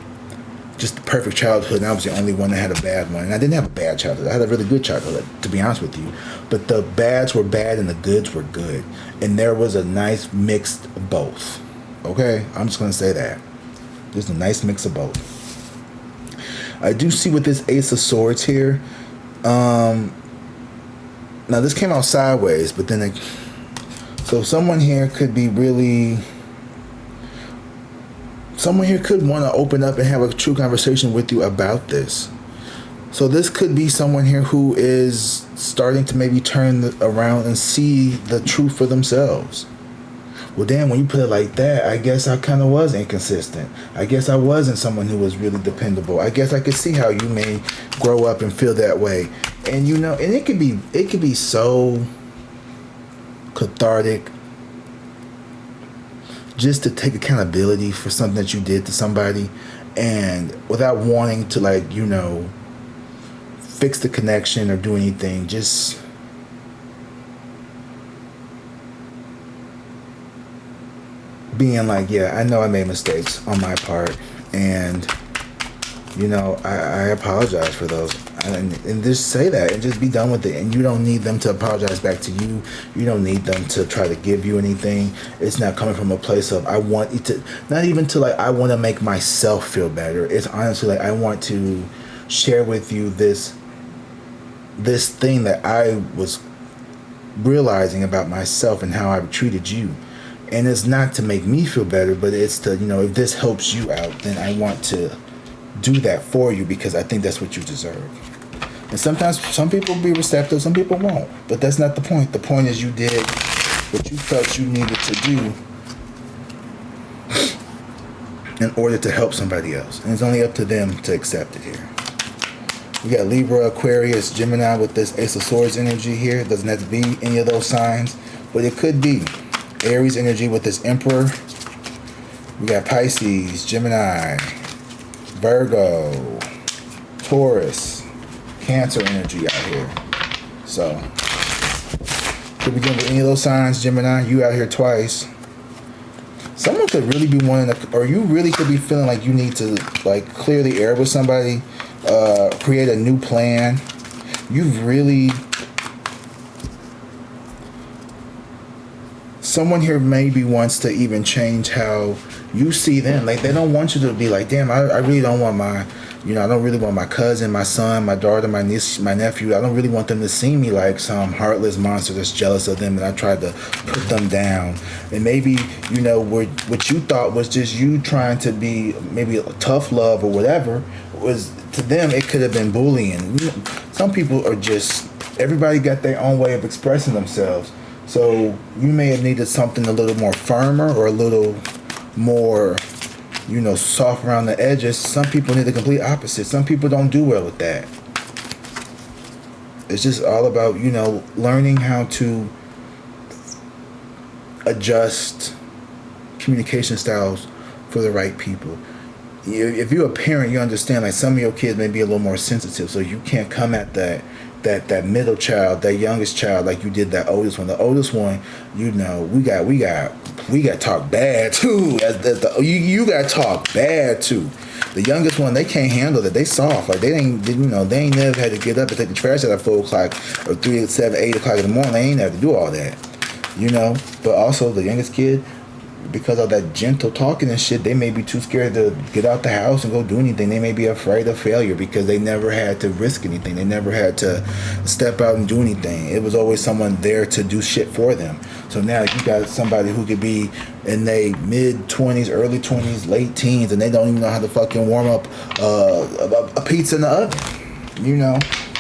[SPEAKER 1] just the perfect childhood and I was the only one that had a bad one. And I didn't have a bad childhood. I had a really good childhood, to be honest with you. But the bads were bad and the goods were good. And there was a nice mix of both. Okay? I'm just going to say that. There's a nice mix of both. I do see with this Ace of Swords here. Now this came out sideways, but then so someone here could be really. Someone here could want to open up and have a true conversation with you about this. So this could be someone here who is starting to maybe turn around and see the truth for themselves. Well, damn, when you put it like that, I guess I kind of was inconsistent. I guess I wasn't someone who was really dependable. I guess I could see how you may grow up and feel that way. And you know, and it could be so cathartic just to take accountability for something that you did to somebody, and without wanting to, like, you know, fix the connection or do anything, just being like, yeah, I know I made mistakes on my part, and you know, I apologize for those, and just say that and just be done with it. And you don't need them to apologize back to you. You don't need them to try to give you anything. It's not coming from a place of I want you to, not even to like I want to make myself feel better. It's honestly like I want to share with you this thing that I was realizing about myself and how I've treated you. And it's not to make me feel better, but it's to, you know, if this helps you out, then I want to do that for you because I think that's what you deserve. And sometimes some people will be receptive, some people won't. But that's not the point. The point is you did what you felt you needed to do in order to help somebody else. And it's only up to them to accept it here. We got Libra, Aquarius, Gemini with this Ace of Swords energy here. It doesn't have to be any of those signs, but it could be. Aries energy with this Emperor. We got Pisces, Gemini, Virgo, Taurus, Cancer energy out here. So, could be dealing with any of those signs, Gemini. You out here twice. Someone could really be wanting to, or you really could be feeling like you need to, like, clear the air with somebody, create a new plan. You've really, someone here maybe wants to even change how you see them. Like, they don't want you to be like, damn, I really don't want my, you know, I don't really want my cousin, my son, my daughter, my niece, my nephew. I don't really want them to see me like some heartless monster that's jealous of them and I tried to put them down. And maybe, you know, what you thought was just you trying to be maybe a tough love or whatever, was to them it could have been bullying. Some people are just, everybody got their own way of expressing themselves. So you may have needed something a little more firmer or a little more, you know, soft around the edges. Some people need the complete opposite. Some people don't do well with that. It's just all about, you know, learning how to adjust communication styles for the right people. If you're a parent, you understand, like, some of your kids may be a little more sensitive, so you can't come at that middle child, that youngest child, like you did that oldest one. The oldest one, you know, we got talk bad too. You got talk bad too. The youngest one, they can't handle it. They soft. Like, they ain't never had to get up and take the trash out at 4 o'clock or 3, 7, 8 o'clock in the morning. They ain't have to do all that, you know. But also the youngest kid, because of that gentle talking and shit, they may be too scared to get out the house and go do anything. They may be afraid of failure because they never had to risk anything. They never had to step out and do anything. It was always someone there to do shit for them. So now you got somebody who could be in their mid-20s, early 20s, late teens, and they don't even know how to fucking warm up a pizza in the oven. You know,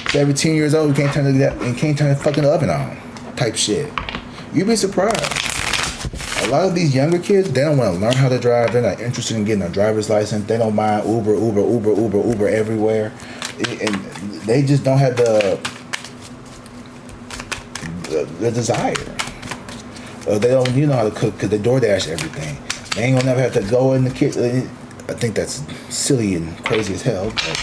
[SPEAKER 1] 17 years old, you can't turn the fucking oven on, type shit. You'd be surprised. A lot of these younger kids, they don't want to learn how to drive. They're not interested in getting a driver's license. They don't mind Uber everywhere. And they just don't have the desire. They don't, you know, how to cook because they DoorDash everything. They ain't gonna never have to go in the kitchen. I think that's silly and crazy as hell, but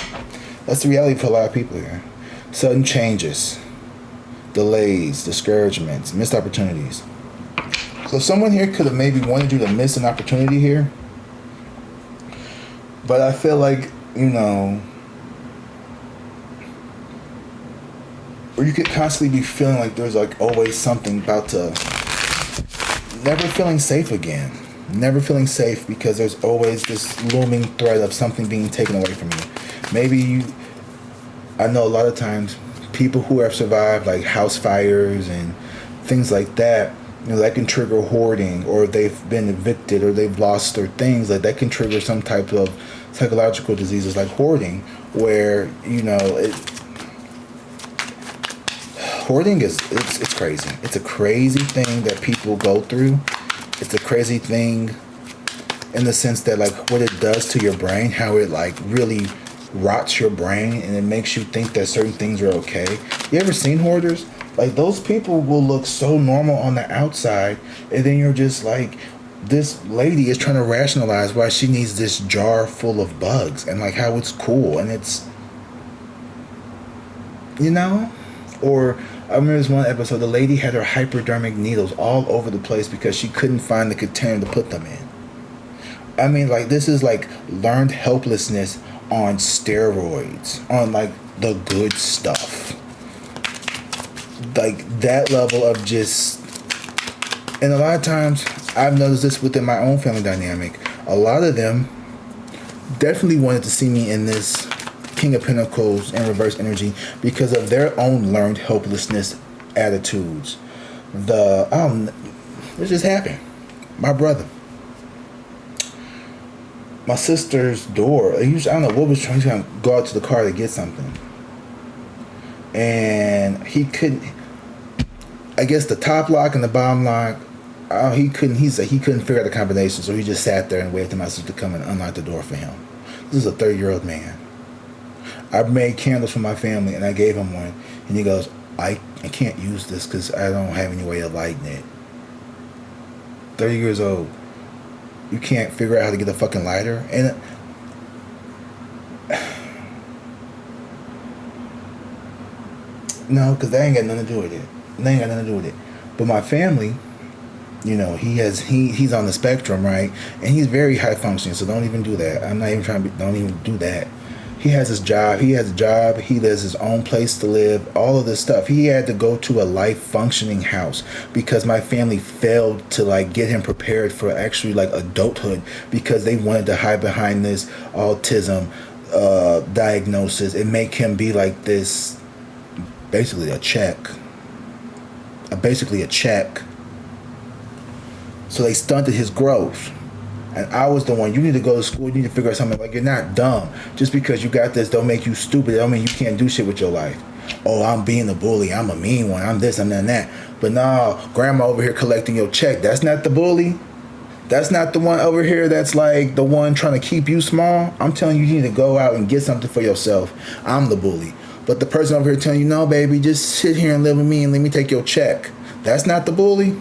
[SPEAKER 1] that's the reality for a lot of people here. Sudden changes, delays, discouragements, missed opportunities. So someone here could have maybe wanted you to miss an opportunity here. But I feel like, you know, or you could constantly be feeling like there's like always something about to, never feeling safe again. Never feeling safe because there's always this looming threat of something being taken away from you. Maybe you. I know a lot of times people who have survived like house fires and things like that, that can trigger hoarding, or they've been evicted, or they've lost their things. Like that can trigger some type of psychological diseases like hoarding, where hoarding it's crazy. It's a crazy thing that people go through. It's a crazy thing in the sense that like what it does to your brain, how it like really rots your brain, and it makes you think that certain things are okay. You ever seen hoarders? Like those people will look so normal on the outside, and then you're just like, this lady is trying to rationalize why she needs this jar full of bugs, and like how it's cool, and it's, or I remember this one episode, the lady had her hypodermic needles all over the place because she couldn't find the container to put them in. I mean, like, this is like learned helplessness on steroids, on like the good stuff. Like that level of just, and a lot of times I've noticed this within my own family dynamic. A lot of them definitely wanted to see me in this King of Pentacles and reverse energy because of their own learned helplessness attitudes. This just happened. My brother, my sister's door. I don't know what was trying to go out to the car to get something, and he couldn't. I guess the top lock and the bottom lock. He couldn't. He said he couldn't figure out the combination, so he just sat there and waited for my sister to come and unlock the door for him. This is a 30-year-old man. I made candles for my family, and I gave him one, and he goes, I can't use this because I don't have any way of lighting it. 30 years old. You can't figure out how to get a fucking lighter? And no, because that ain't got nothing to do with it. That ain't got nothing to do with it. But my family, he's on the spectrum, right? And he's very high functioning, so don't even do that. I'm not even trying to don't even do that. He has his job. He has a job. He has his own place to live. All of this stuff. He had to go to a life functioning house because my family failed to like get him prepared for actually like adulthood because they wanted to hide behind this autism diagnosis and make him be like this, basically a check. So they stunted his growth. And I was the one, you need to go to school, you need to figure out something. Like, you're not dumb. Just because you got this don't make you stupid. It don't mean you can't do shit with your life. Oh, I'm being a bully. I'm a mean one. I'm this, I'm that. But no, grandma over here collecting your check. That's not the bully. That's not the one over here that's like the one trying to keep you small. I'm telling you, you need to go out and get something for yourself. I'm the bully. But the person over here telling you, no, baby, just sit here and live with me and let me take your check. That's not the bully.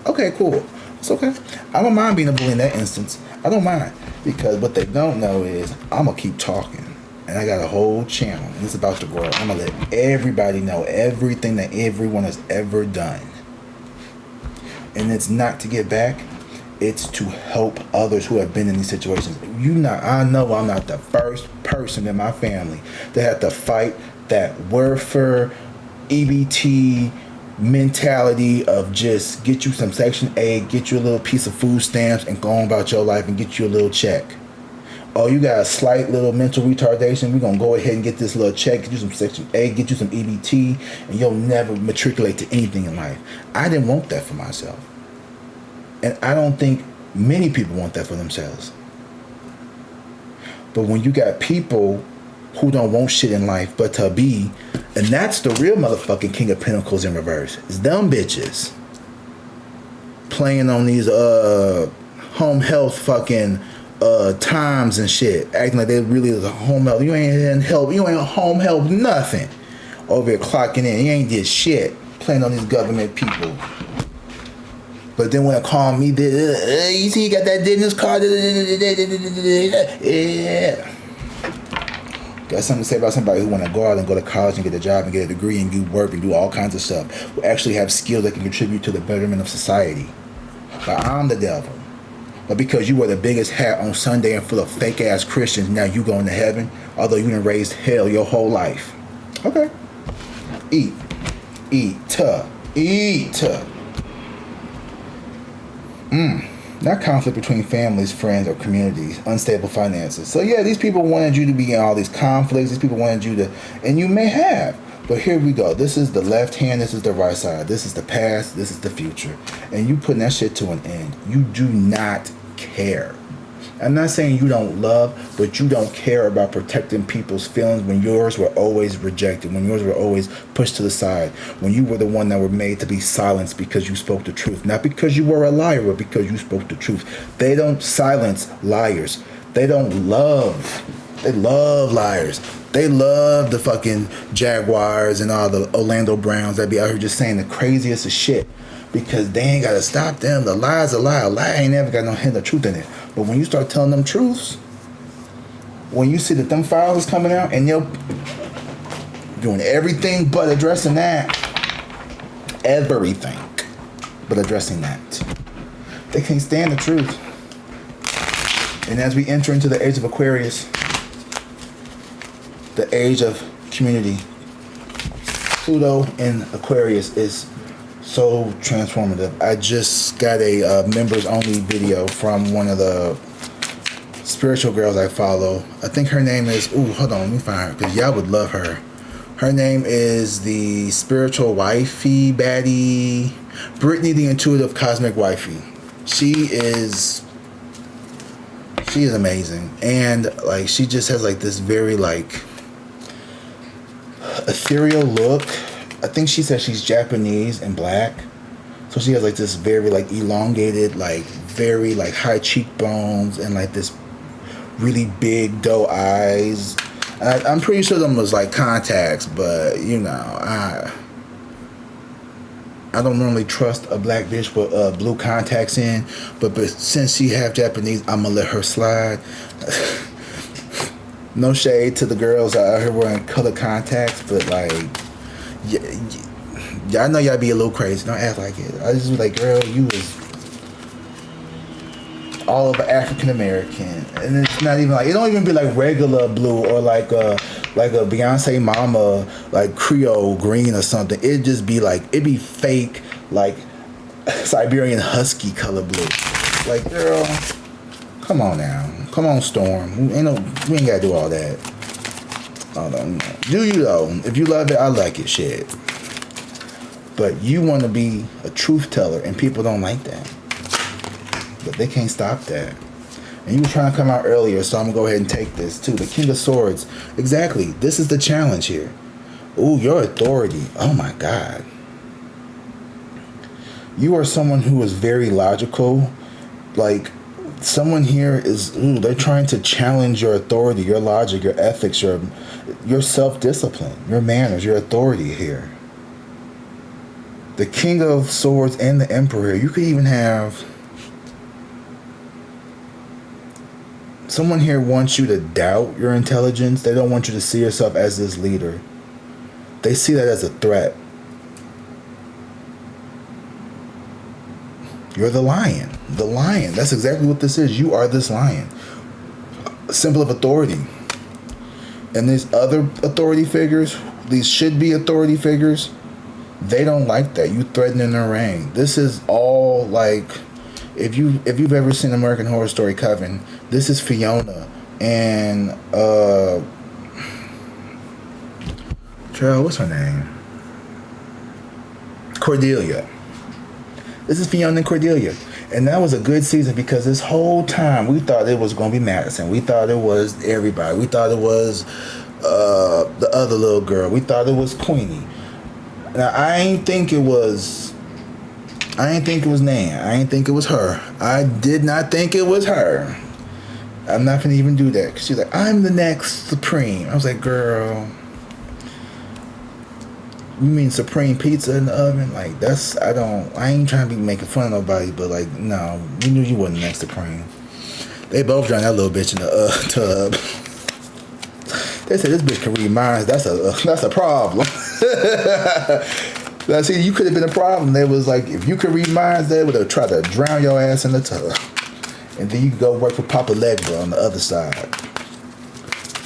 [SPEAKER 1] Okay, cool. It's okay. I don't mind being a bully in that instance. I don't mind. Because what they don't know is I'm going to keep talking. And I got a whole channel. And it's about to grow. I'm going to let everybody know everything that everyone has ever done. And it's not to get back. It's to help others who have been in these situations. I know I'm not the first person in my family that had to fight that welfare, EBT mentality of just get you some Section 8, get you a little piece of food stamps, and go on about your life and get you a little check. Oh, you got a slight little mental retardation, we're going to go ahead and get this little check, get you some Section 8, get you some EBT, and you'll never matriculate to anything in life. I didn't want that for myself. And I don't think many people want that for themselves. But when you got people who don't want shit in life but to be, and that's the real motherfucking King of Pentacles in reverse. It's them bitches playing on these home health fucking times and shit, acting like they really is a home health. You ain't help. You ain't home health nothing. Over here clocking in, you ain't did shit. Playing on these government people. But then when I call me, you see, you got that did in this car. Yeah. Got something to say about somebody who want to go out and go to college and get a job and get a degree and do work and do all kinds of stuff, who actually have skills that can contribute to the betterment of society. But I'm the devil. But because you wear the biggest hat on Sunday and full of fake ass Christians, now you going to heaven, although you done raised hell your whole life. Okay. Eat. Not conflict between families, friends, or communities. Unstable finances. So yeah, these people wanted you to be in all these conflicts. These people wanted you to, and you may have. But here we go. This is the left hand. This is the right side. This is the past. This is the future. And you putting that shit to an end. You do not care. I'm not saying you don't love, but you don't care about protecting people's feelings when yours were always rejected, when yours were always pushed to the side, when you were the one that were made to be silenced because you spoke the truth. Not because you were a liar, but because you spoke the truth. They don't silence liars. They don't love. They love liars. They love the fucking Jaguars and all the Orlando Browns that be out here just saying the craziest of shit because they ain't got to stop them. The lie's a lie. A lie ain't never got no hint of truth in it. But when you start telling them truths, when you see that them files is coming out and you're doing everything but addressing that, everything but addressing that, they can't stand the truth. And as we enter into the age of Aquarius, the age of community, Pluto in Aquarius is so transformative. I just got a members only video from one of the spiritual girls I follow. I think her name is, hold on, let me find her because y'all would love her. Her name is the spiritual wifey baddie, Brittany the Intuitive Cosmic Wifey. She is amazing. And like she just has like this very like ethereal look. I think she said she's Japanese and black, so she has like this very like elongated, like very like high cheekbones and like this really big doe eyes. And I'm pretty sure them was like contacts, but you know, I don't normally trust a black bitch with blue contacts in, but since she half Japanese, I'm gonna let her slide. No shade to the girls out here wearing color contacts, but like, y'all know y'all be a little crazy. Don't act like it. I just was like, girl, you was all over African American, and it's not even like, it don't even be like regular blue or like a Beyonce mama like Creole green or something. It just be like, it be fake like Siberian husky color blue. Like, girl, come on now. Come on, Storm. We ain't gotta do all that. Hold on. Do you though? If you love it, I like it. Shit. But you want to be a truth teller, and people don't like that. But they can't stop that. And you were trying to come out earlier, so I'm gonna go ahead and take this too. The King of Swords. Exactly. This is the challenge here. Ooh, your authority. Oh my God. You are someone who is very logical. Like, someone here is, they're trying to challenge your authority, your logic, your ethics, your self-discipline, your manners, your authority here. The King of Swords and the Emperor. You could even have someone here wants you to doubt your intelligence. They don't want you to see yourself as this leader. They see that as a threat. You're the lion. The lion. That's exactly what this is. You are this lion. A symbol of authority. And these other authority figures, these should-be authority figures, they don't like that. You threatening their reign. This is all like, if you've ever seen American Horror Story Coven, this is Fiona and what's her name? Cordelia. This is Fiona and Cordelia. And that was a good season because this whole time we thought it was going to be Madison. We thought it was everybody. We thought it was the other little girl. We thought it was Queenie. Now, I ain't think it was Nan. I ain't think it was her. I did not think it was her. I'm not going to even do that. Cause she's like, I'm the next Supreme. I was like, girl, you mean Supreme Pizza in the oven? Like, I ain't trying to be making fun of nobody, but like, no, we knew you wasn't next Supreme. They both drowned that little bitch in the tub. They said this bitch can read minds. That's a problem. Now, see, you could have been a problem. They was like, if you could read minds, they would have tried to drown your ass in the tub. And then you could go work for Papa Legba on the other side.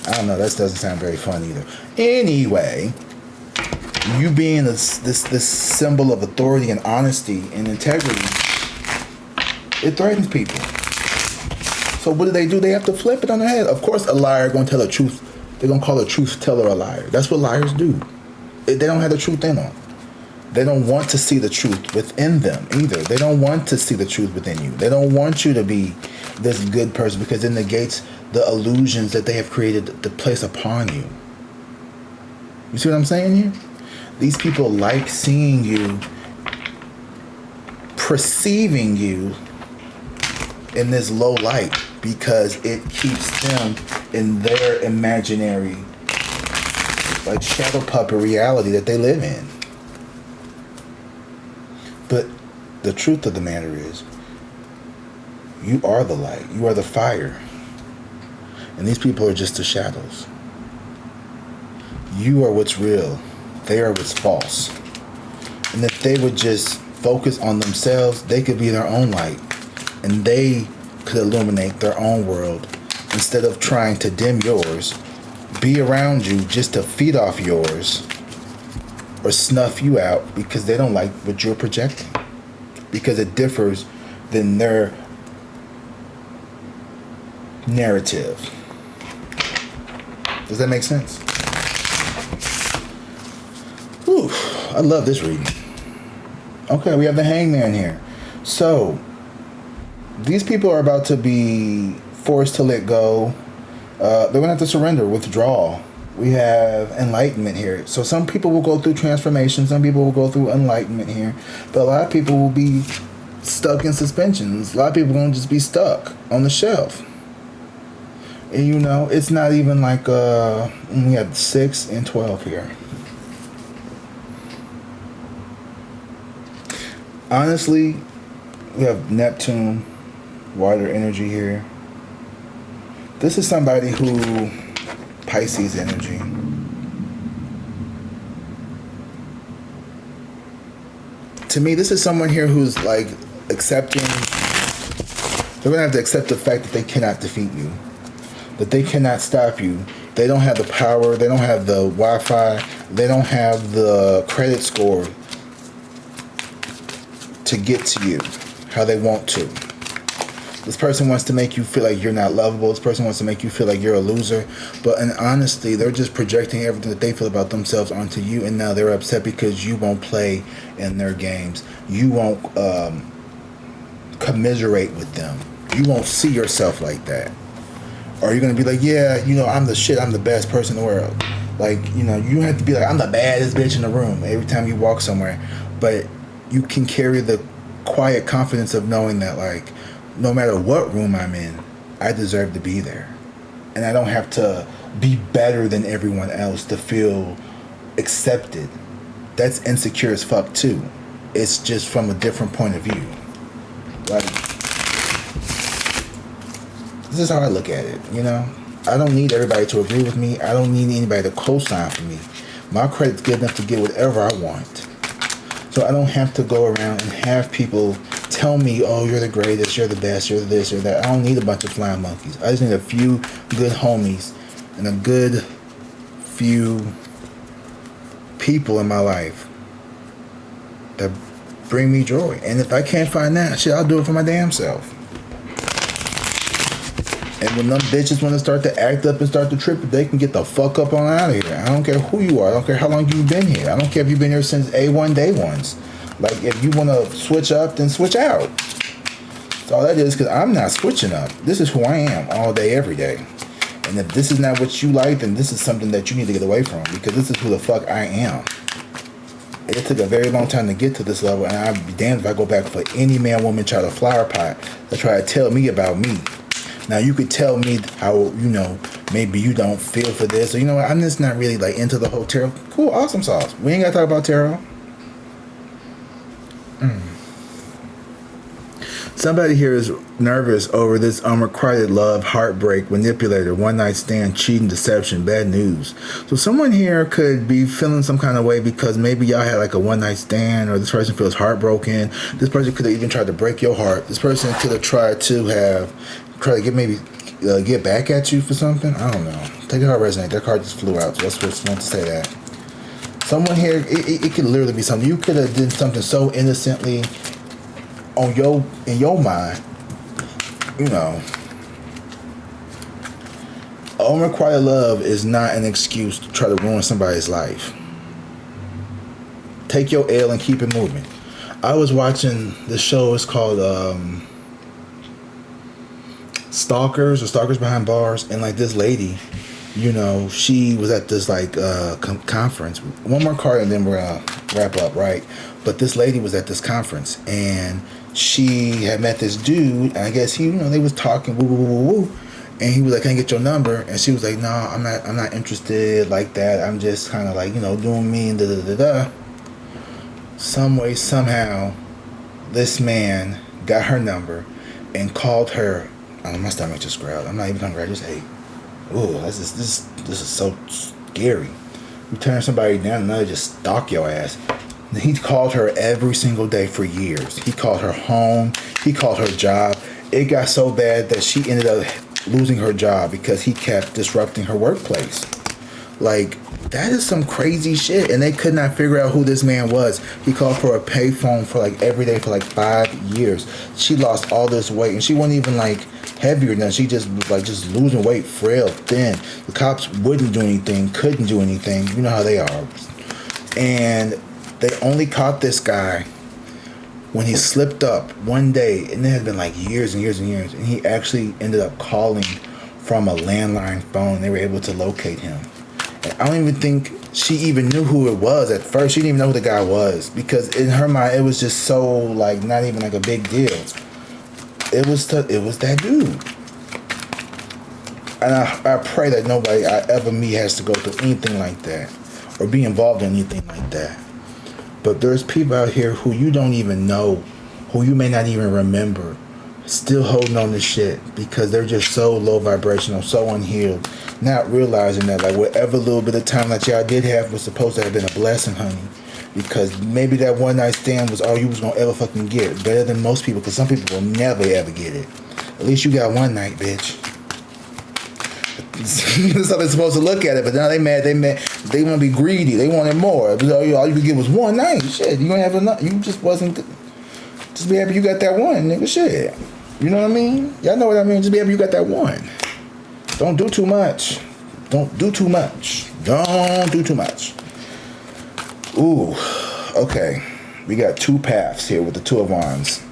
[SPEAKER 1] I don't know. That doesn't sound very fun either. Anyway, you being this symbol of authority and honesty and integrity, It threatens people. So what do? They have to flip it on their head. Of course, a liar going to tell the truth. They're going to call a truth teller a liar. That's what liars do. They don't have the truth in them. They don't want to see the truth within them either. They don't want to see the truth within you. They don't want you to be this good person because it negates the illusions that they have created to place upon you. You see what I'm saying here? These people like seeing you, perceiving you in this low light because it keeps them in their imaginary, like, shadow puppet reality that they live in. But the truth of the matter is, you are the light. You are the fire. And these people are just the shadows. You are what's real. They are what's false. And if they would just focus on themselves, they could be their own light. And they could illuminate their own world instead of trying to dim yours, be around you just to feed off yours, or snuff you out because they don't like what you're projecting. Because it differs than their narrative. Does that make sense? Whew, I love this reading. Okay, we have the Hangman here. So, these people are about to be forced to let go. They're going to have to surrender, withdraw. We have enlightenment here. So some people will go through transformation. Some people will go through enlightenment here. But a lot of people will be stuck in suspensions. A lot of people are going to just be stuck on the shelf. And you know, it's not even like we have 6 and 12 here. Honestly, we have Neptune, water energy here. This is somebody who Pisces energy. To me, this is someone here who's like accepting. They're gonna have to accept the fact that they cannot defeat you, that they cannot stop you. They don't have the power. They don't have the Wi-Fi. They don't have the credit score to get to you how they want to. This person wants to make you feel like you're not lovable. This person wants to make you feel like you're a loser. But in honesty, they're just projecting everything that they feel about themselves onto you. And now they're upset because you won't play in their games. You won't commiserate with them. You won't see yourself like that. Or you're going to be like, yeah, you know, I'm the shit. I'm the best person in the world. Like, you know, you have to be like, I'm the baddest bitch in the room every time you walk somewhere. But you can carry the quiet confidence of knowing that, like, no matter what room I'm in, I deserve to be there. And I don't have to be better than everyone else to feel accepted. That's insecure as fuck too. It's just from a different point of view. Like, this is how I look at it, you know? I don't need everybody to agree with me. I don't need anybody to co-sign for me. My credit's good enough to get whatever I want. So I don't have to go around and have people tell me, oh, you're the greatest, you're the best, you're this, you're that. I don't need a bunch of flying monkeys. I just need a few good homies and a good few people in my life that bring me joy. And if I can't find that, shit, I'll do it for my damn self. And when them bitches want to start to act up and start to trip, they can get the fuck up on out of here. I don't care who you are. I don't care how long you've been here. I don't care if you've been here since A1 day ones. Like, if you want to switch up, then switch out. That's all that is, because I'm not switching up. This is who I am all day, every day. And if this is not what you like, then this is something that you need to get away from, because this is who the fuck I am. It took a very long time to get to this level, and I'd be damned if I go back for any man, woman, child, or flower pot that try to tell me about me. Now, you could tell me how, you know, maybe you don't feel for this, or, you know what, I'm just not really, like, into the whole tarot. Cool, awesome sauce. We ain't got to talk about tarot. Somebody here is nervous over this unrequited love, heartbreak, manipulator, one-night stand, cheating, deception, bad news. So someone here could be feeling some kind of way because maybe y'all had like a one-night stand, or this person feels heartbroken. This person could have even tried to break your heart. This person could have tried to get back at you for something. I don't know. Take it how it resonates. That card just flew out, so let's just want to say that. Someone here, it could literally be something. You could have did something so innocently in your mind you know, unrequited love is not an excuse to try to ruin somebody's life. Take your L and keep it moving. I was watching the show. It's called Stalkers or Stalkers Behind Bars, and like this lady, you know, she was at this like conference. One more card and then we're gonna wrap up, right? But this lady was at this conference and she had met this dude. And I guess he, you know, they was talking, woo woo woo woo woo, and he was like, "Can I get your number?" And she was like, "No, I'm not interested like that. I'm just kind of like, you know, doing me and da da da da." Some way, somehow, this man got her number and called her. My stomach just growled. I'm not even hungry. I just ate. Ooh, this is so scary. You turn somebody down and they just stalk your ass. And he called her every single day for years. He called her home. He called her job. It got so bad that she ended up losing her job because he kept disrupting her workplace. Like, that is some crazy shit. And they could not figure out who this man was. He called for a payphone for like every day for like 5 years. She lost all this weight and she wasn't even like heavier than she just was like just losing weight, frail, thin. The cops wouldn't do anything, couldn't do anything. You know how they are. And they only caught this guy when he slipped up one day, and it had been like years and years and years, and he actually ended up calling from a landline phone. They were able to locate him. And I don't even think she even knew who it was at first. She didn't even know who the guy was because in her mind it was just so like not even like a big deal. It was that dude. And I pray that nobody I ever meet has to go through anything like that or be involved in anything like that. But there's people out here who you don't even know, who you may not even remember, still holding on to shit because they're just so low vibrational, so unhealed, not realizing that like whatever little bit of time that y'all did have was supposed to have been a blessing, honey. Because maybe that one night stand was all you was gonna ever fucking get. Better than most people, because some people will never ever get it. At least you got one night, bitch. That's how they're supposed to look at it, but now they mad. They want to be greedy. They wanted more. All you could get was one night. Shit, you don't have enough. You just wasn't. Just be happy you got that one, nigga. Shit, you know what I mean? Y'all know what I mean. Just be happy you got that one. Don't do too much. Don't do too much. Don't do too much. Ooh, okay. We got two paths here with the Two of Wands.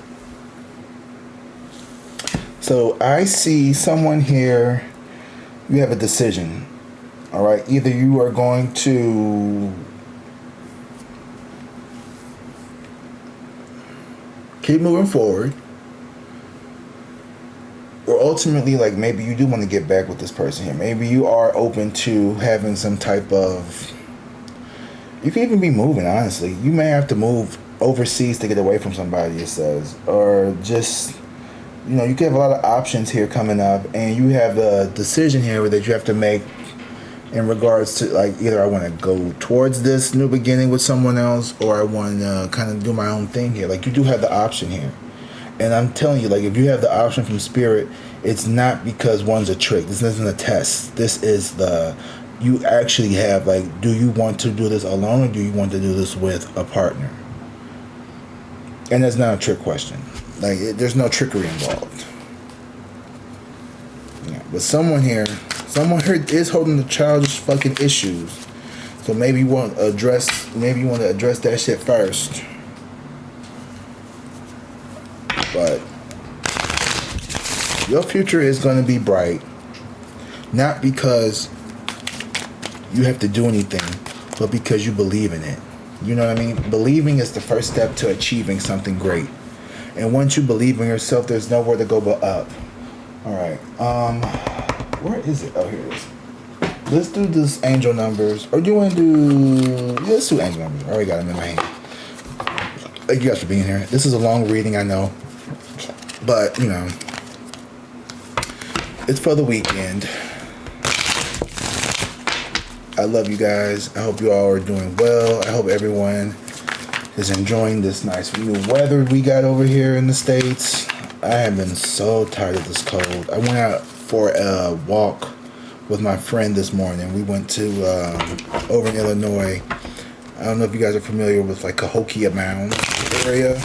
[SPEAKER 1] So I see someone here. You have a decision. All right. Either you are going to keep moving forward, or ultimately, like maybe you do want to get back with this person here. Maybe you are open to having some type of. You can even be moving, honestly. You may have to move overseas to get away from somebody, it says. Or just, you know, you can have a lot of options here coming up. And you have a decision here that you have to make in regards to, like, either I want to go towards this new beginning with someone else, or I want to kind of do my own thing here. Like, you do have the option here. And I'm telling you, like, if you have the option from Spirit, it's not because one's a trick. This isn't a test. This is the... You actually have, like, do you want to do this alone or do you want to do this with a partner? And that's not a trick question. Like, there's no trickery involved. Yeah, but someone here is holding the childish fucking issues. So maybe you want to address that shit first. But your future is going to be bright. Not because you have to do anything, but because you believe in it. You know what I mean? Believing is the first step to achieving something great. And once you believe in yourself, there's nowhere to go but up. Alright. Where is it? Oh, here it is. Let's do this angel numbers. Or do you want to do... Let's do angel numbers. I already got them in my hand. Thank you guys for being here. This is a long reading, I know. But, you know, it's for the weekend. I love you guys. I hope you all are doing well. I hope everyone is enjoying this nice new weather we got over here in the States. I have been so tired of this cold. I went out for a walk with my friend this morning. We went to over in Illinois. I don't know if you guys are familiar with like Cahokia Mound area.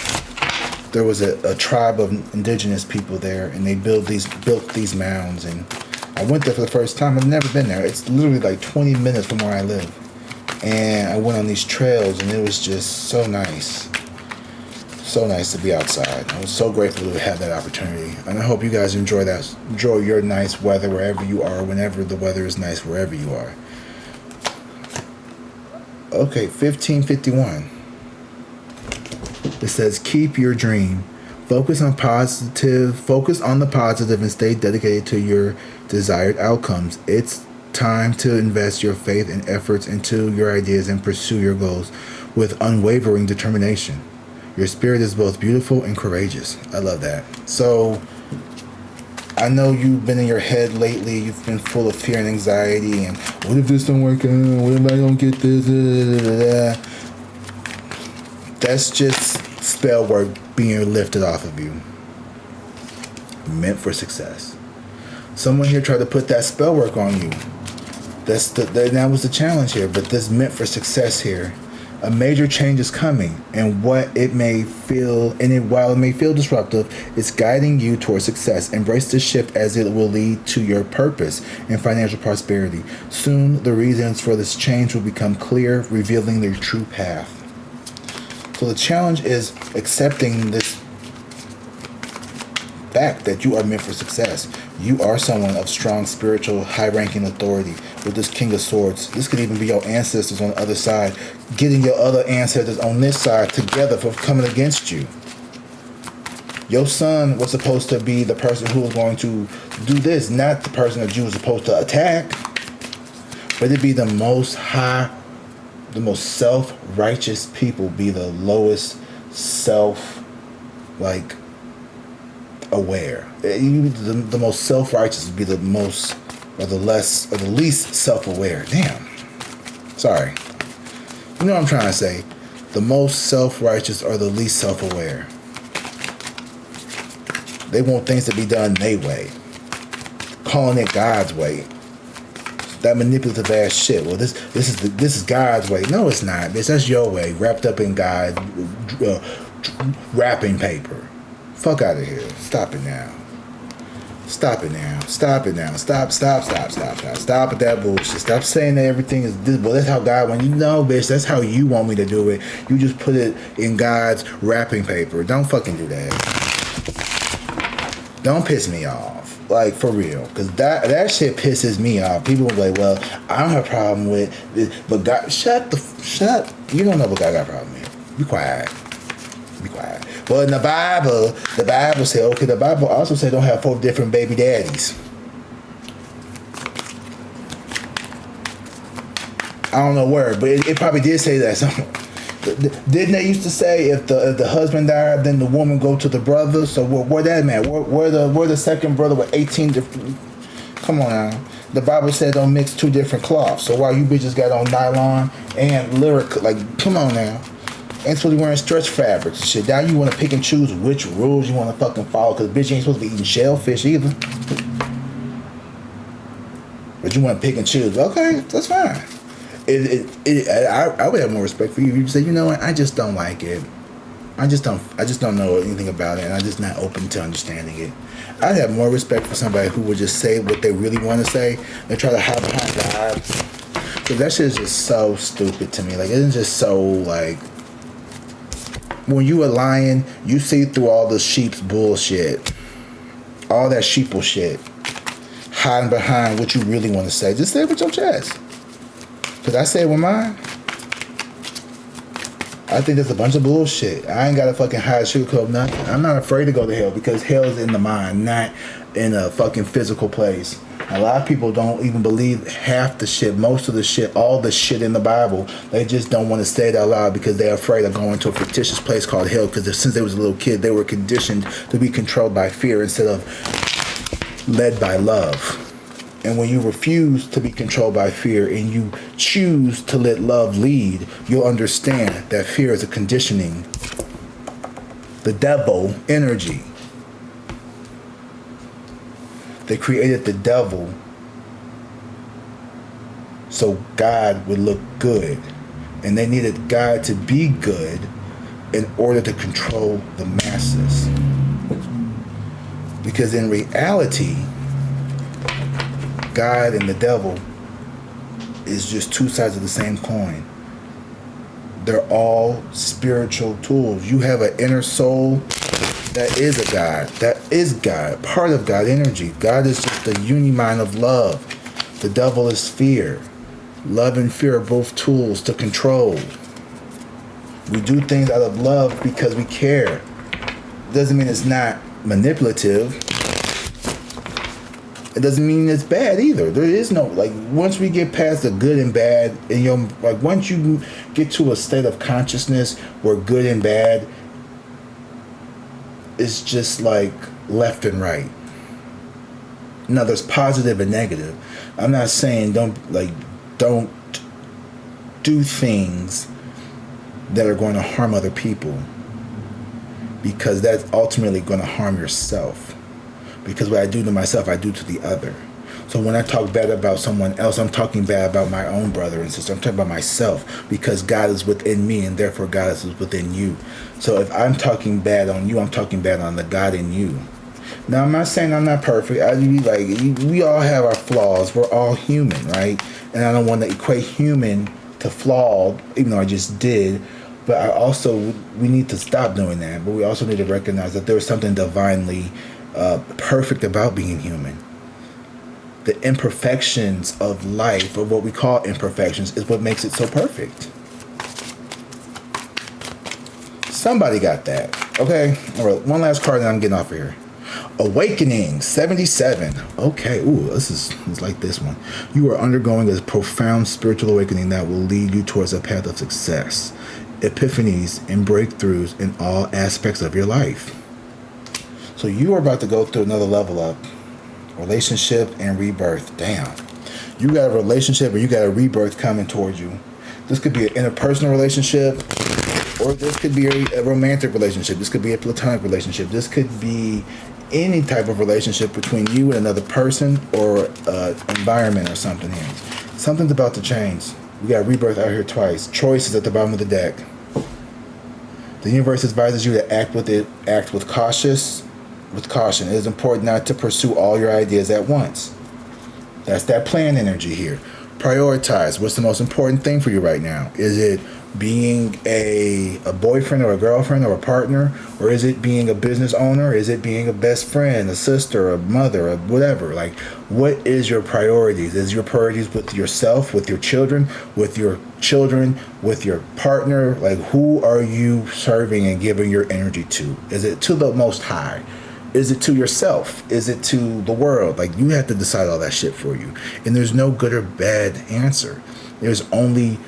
[SPEAKER 1] there was a tribe of indigenous people there, and they built these mounds. And I went there for the first time. I've never been there. It's literally like 20 minutes from where I live. And I went on these trails, and it was just so nice. So nice to be outside. I was so grateful to have that opportunity. And I hope you guys enjoy that. Enjoy your nice weather wherever you are, whenever the weather is nice wherever you are. Okay, 1551. It says, keep your dream. Focus on the positive and stay dedicated to your desired outcomes. It's time to invest your faith and efforts into your ideas and pursue your goals with unwavering determination. Your spirit is both beautiful and courageous. I love that. So, I know you've been in your head lately. You've been full of fear and anxiety. And what if this don't work out? What if I don't get this? That's just spell work being lifted off of you. Meant for success. Someone here tried to put that spell work on you. That was the challenge here. But this meant for success here. A major change is coming, and while it may feel disruptive, it's guiding you towards success. Embrace the shift as it will lead to your purpose and financial prosperity. Soon, the reasons for this change will become clear, revealing their true path. So the challenge is accepting this fact that you are meant for success. You are someone of strong spiritual, high-ranking authority with this King of Swords. This could even be your ancestors on the other side, getting your other ancestors on this side together for coming against you. Your son was supposed to be the person who was going to do this, not the person that you were supposed to attack. But it'd be the most self-righteous people be the lowest aware. The most self-righteous would be the most, or the least self-aware. Damn. Sorry. You know what I'm trying to say. The most self-righteous are the least self-aware. They want things to be done their way. Calling it God's way. That manipulative ass shit. Well, this is God's way. No, it's not, bitch. That's your way, wrapped up in God's wrapping paper. Fuck out of here. Stop it now. Stop it now. Stop it now. Stop with that bullshit. Stop saying that everything is this. Well, that's how God wants. You know, bitch, that's how you want me to do it. You just put it in God's wrapping paper. Don't fucking do that. Don't piss me off. Like, for real. Because that shit pisses me off. People are like, well, I don't have a problem with this. But God, shut. You don't know what God got a problem with. Be quiet. Well, in the Bible said, okay, the Bible also said don't have 4 different baby daddies. I don't know where, but it probably did say that. Didn't they used to say if the husband died, then the woman go to the brother? So where that man? Where the second brother with 18 different? Come on now. The Bible said don't mix 2 different cloths. So why you bitches got on nylon and lyric? Like, come on now. Ain't supposed to be wearing stretch fabrics and shit. Now you want to pick and choose which rules you want to fucking follow, because bitch, you ain't supposed to be eating shellfish either. But you want to pick and choose. Okay, that's fine. I would have more respect for you if you say, you know what, I just don't like it. I just don't know anything about it, and I'm just not open to understanding it. I'd have more respect for somebody who would just say what they really want to say and try to hide behind God. Because that shit is just so stupid to me. Like, it's just so, like, when you a lion, you see through all the sheep's bullshit. All that sheeple shit. Hiding behind what you really want to say. Just say it with your chest. Because I say it with mine. I think that's a bunch of bullshit. I ain't got to fucking hide, sugarcoat nothing. I'm not afraid to go to hell, because hell is in the mind, not in a fucking physical place. A lot of people don't even believe half the shit, most of the shit, all the shit in the Bible. They just don't want to say it out loud because they're afraid of going to a fictitious place called hell, because since they was a little kid, they were conditioned to be controlled by fear instead of led by love. And when you refuse to be controlled by fear and you choose to let love lead, you'll understand that fear is a conditioning, the devil energy. They created the devil so God would look good. And they needed God to be good in order to control the masses. Because in reality, God and the devil is just two sides of the same coin. They're all spiritual tools. You have an inner soul that is a God. That is God. Part of God energy. God is just the unimind of love. The devil is fear. Love and fear are both tools to control. We do things out of love because we care. Doesn't mean it's not manipulative. It doesn't mean it's bad either. There is no, like, once we get past the good and bad, and like, once you get to a state of consciousness where good and bad is just like left and right. Now, there's positive and negative. I'm not saying don't do things that are going to harm other people, because that's ultimately going to harm yourself. Because what I do to myself, I do to the other. So when I talk bad about someone else, I'm talking bad about my own brother and sister. I'm talking about myself, because God is within me, and therefore God is within you. So if I'm talking bad on you, I'm talking bad on the God in you. Now, I'm not saying I'm not perfect. We all have our flaws. We're all human, right? And I don't want to equate human to flawed, even though I just did. But we need to stop doing that. But we also need to recognize that there's something divinely perfect about being human. The imperfections of life, or what we call imperfections, is what makes it so perfect. Somebody got that. Okay. All right. One last card, and I'm getting off of here. Awakening 77. Okay. Ooh, this is like this one. You are undergoing a profound spiritual awakening that will lead you towards a path of success, epiphanies, and breakthroughs in all aspects of your life. So you are about to go through another level up. Relationship and rebirth. Damn. You got a relationship or you got a rebirth coming towards you. This could be an interpersonal relationship, or this could be a romantic relationship. This could be a platonic relationship. This could be any type of relationship between you and another person, or environment or something here. Something's about to change. We got rebirth out here twice. Choice is at the bottom of the deck. The universe advises you to act with caution. It is important not to pursue all your ideas at once. That's that plan energy here. Prioritize. What's the most important thing for you right now? Is it being a boyfriend or a girlfriend or a partner? Or is it being a business owner? Is it being a best friend, a sister, a mother, or whatever? Like, what is your priorities? Is your priorities with yourself, with your children, with your partner? Like, who are you serving and giving your energy to? Is it to the Most High? Is it to yourself? Is it to the world? Like, you have to decide all that shit for you. And there's no good or bad answer. There's only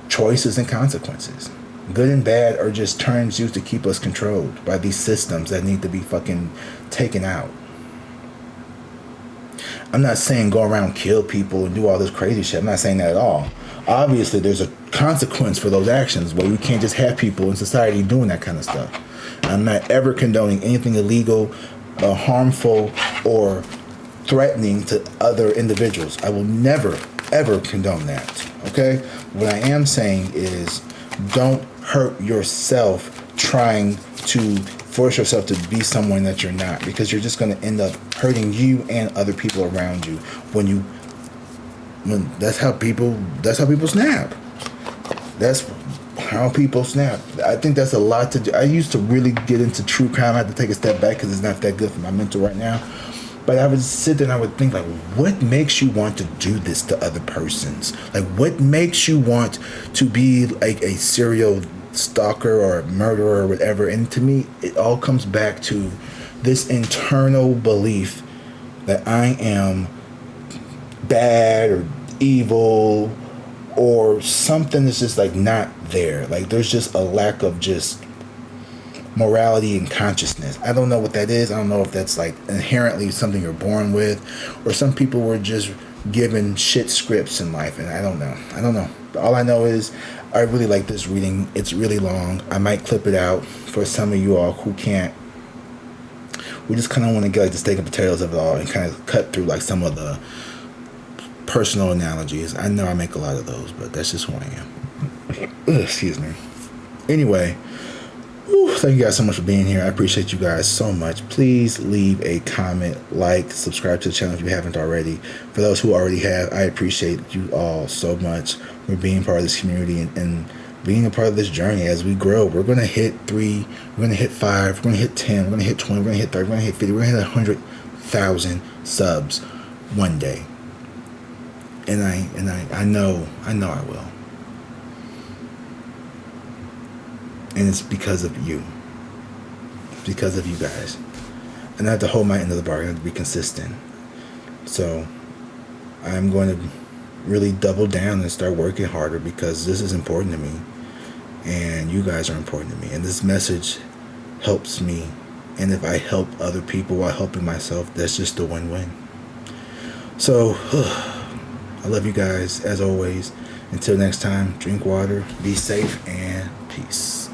[SPEAKER 1] choices and consequences. Good and bad are just terms used to keep us controlled by these systems that need to be fucking taken out. I'm not saying go around kill people and do all this crazy shit. I'm not saying that at all. Obviously, there's a consequence for those actions, but we can't just have people in society doing that kind of stuff. I'm not ever condoning anything illegal, harmful, or threatening to other individuals. I will never, ever condone that. Okay? What I am saying is, don't hurt yourself trying to force yourself to be someone that you're not, because you're just going to end up hurting you and other people around you that's how people snap. That's how people snap. I think that's a lot to do. I used to really get into true crime. I had to take a step back because it's not that good for my mental right now. But I would sit there and I would think, like, what makes you want to do this to other persons? Like, what makes you want to be like a serial stalker or a murderer or whatever? And to me, it all comes back to this internal belief that I am bad or evil, or something that's just like not there. Like, there's just a lack of just morality and consciousness. I don't know what that is. I don't know if that's like inherently something you're born with, or some people were just given shit scripts in life, and I don't know. But all I know is I really like this reading. It's really long. I might clip it out for some of you all who can't. We just kind of want to get like the steak and potatoes of it all and kind of cut through like some of the personal analogies. I know I make a lot of those, but that's just who I am. Excuse me. Anyway, Whew, thank you guys so much for being here. I appreciate you guys so much. Please leave a comment, like, subscribe to the channel if you haven't already. For those who already have, I appreciate you all so much for being part of this community and being a part of this journey as we grow. We're going to hit 3, we're going to hit 5, we're going to hit 10, we're going to hit 20, we're going to hit 30, we're going to hit 50, we're going to hit 100,000 subs one day. And I know I will. And it's because of you. It's because of you guys. And I have to hold my end of the bargain. I have to be consistent. So I'm going to really double down and start working harder because this is important to me. And you guys are important to me. And this message helps me. And if I help other people while helping myself, that's just a win-win. So I love you guys as always. Until next time, drink water, be safe, and peace.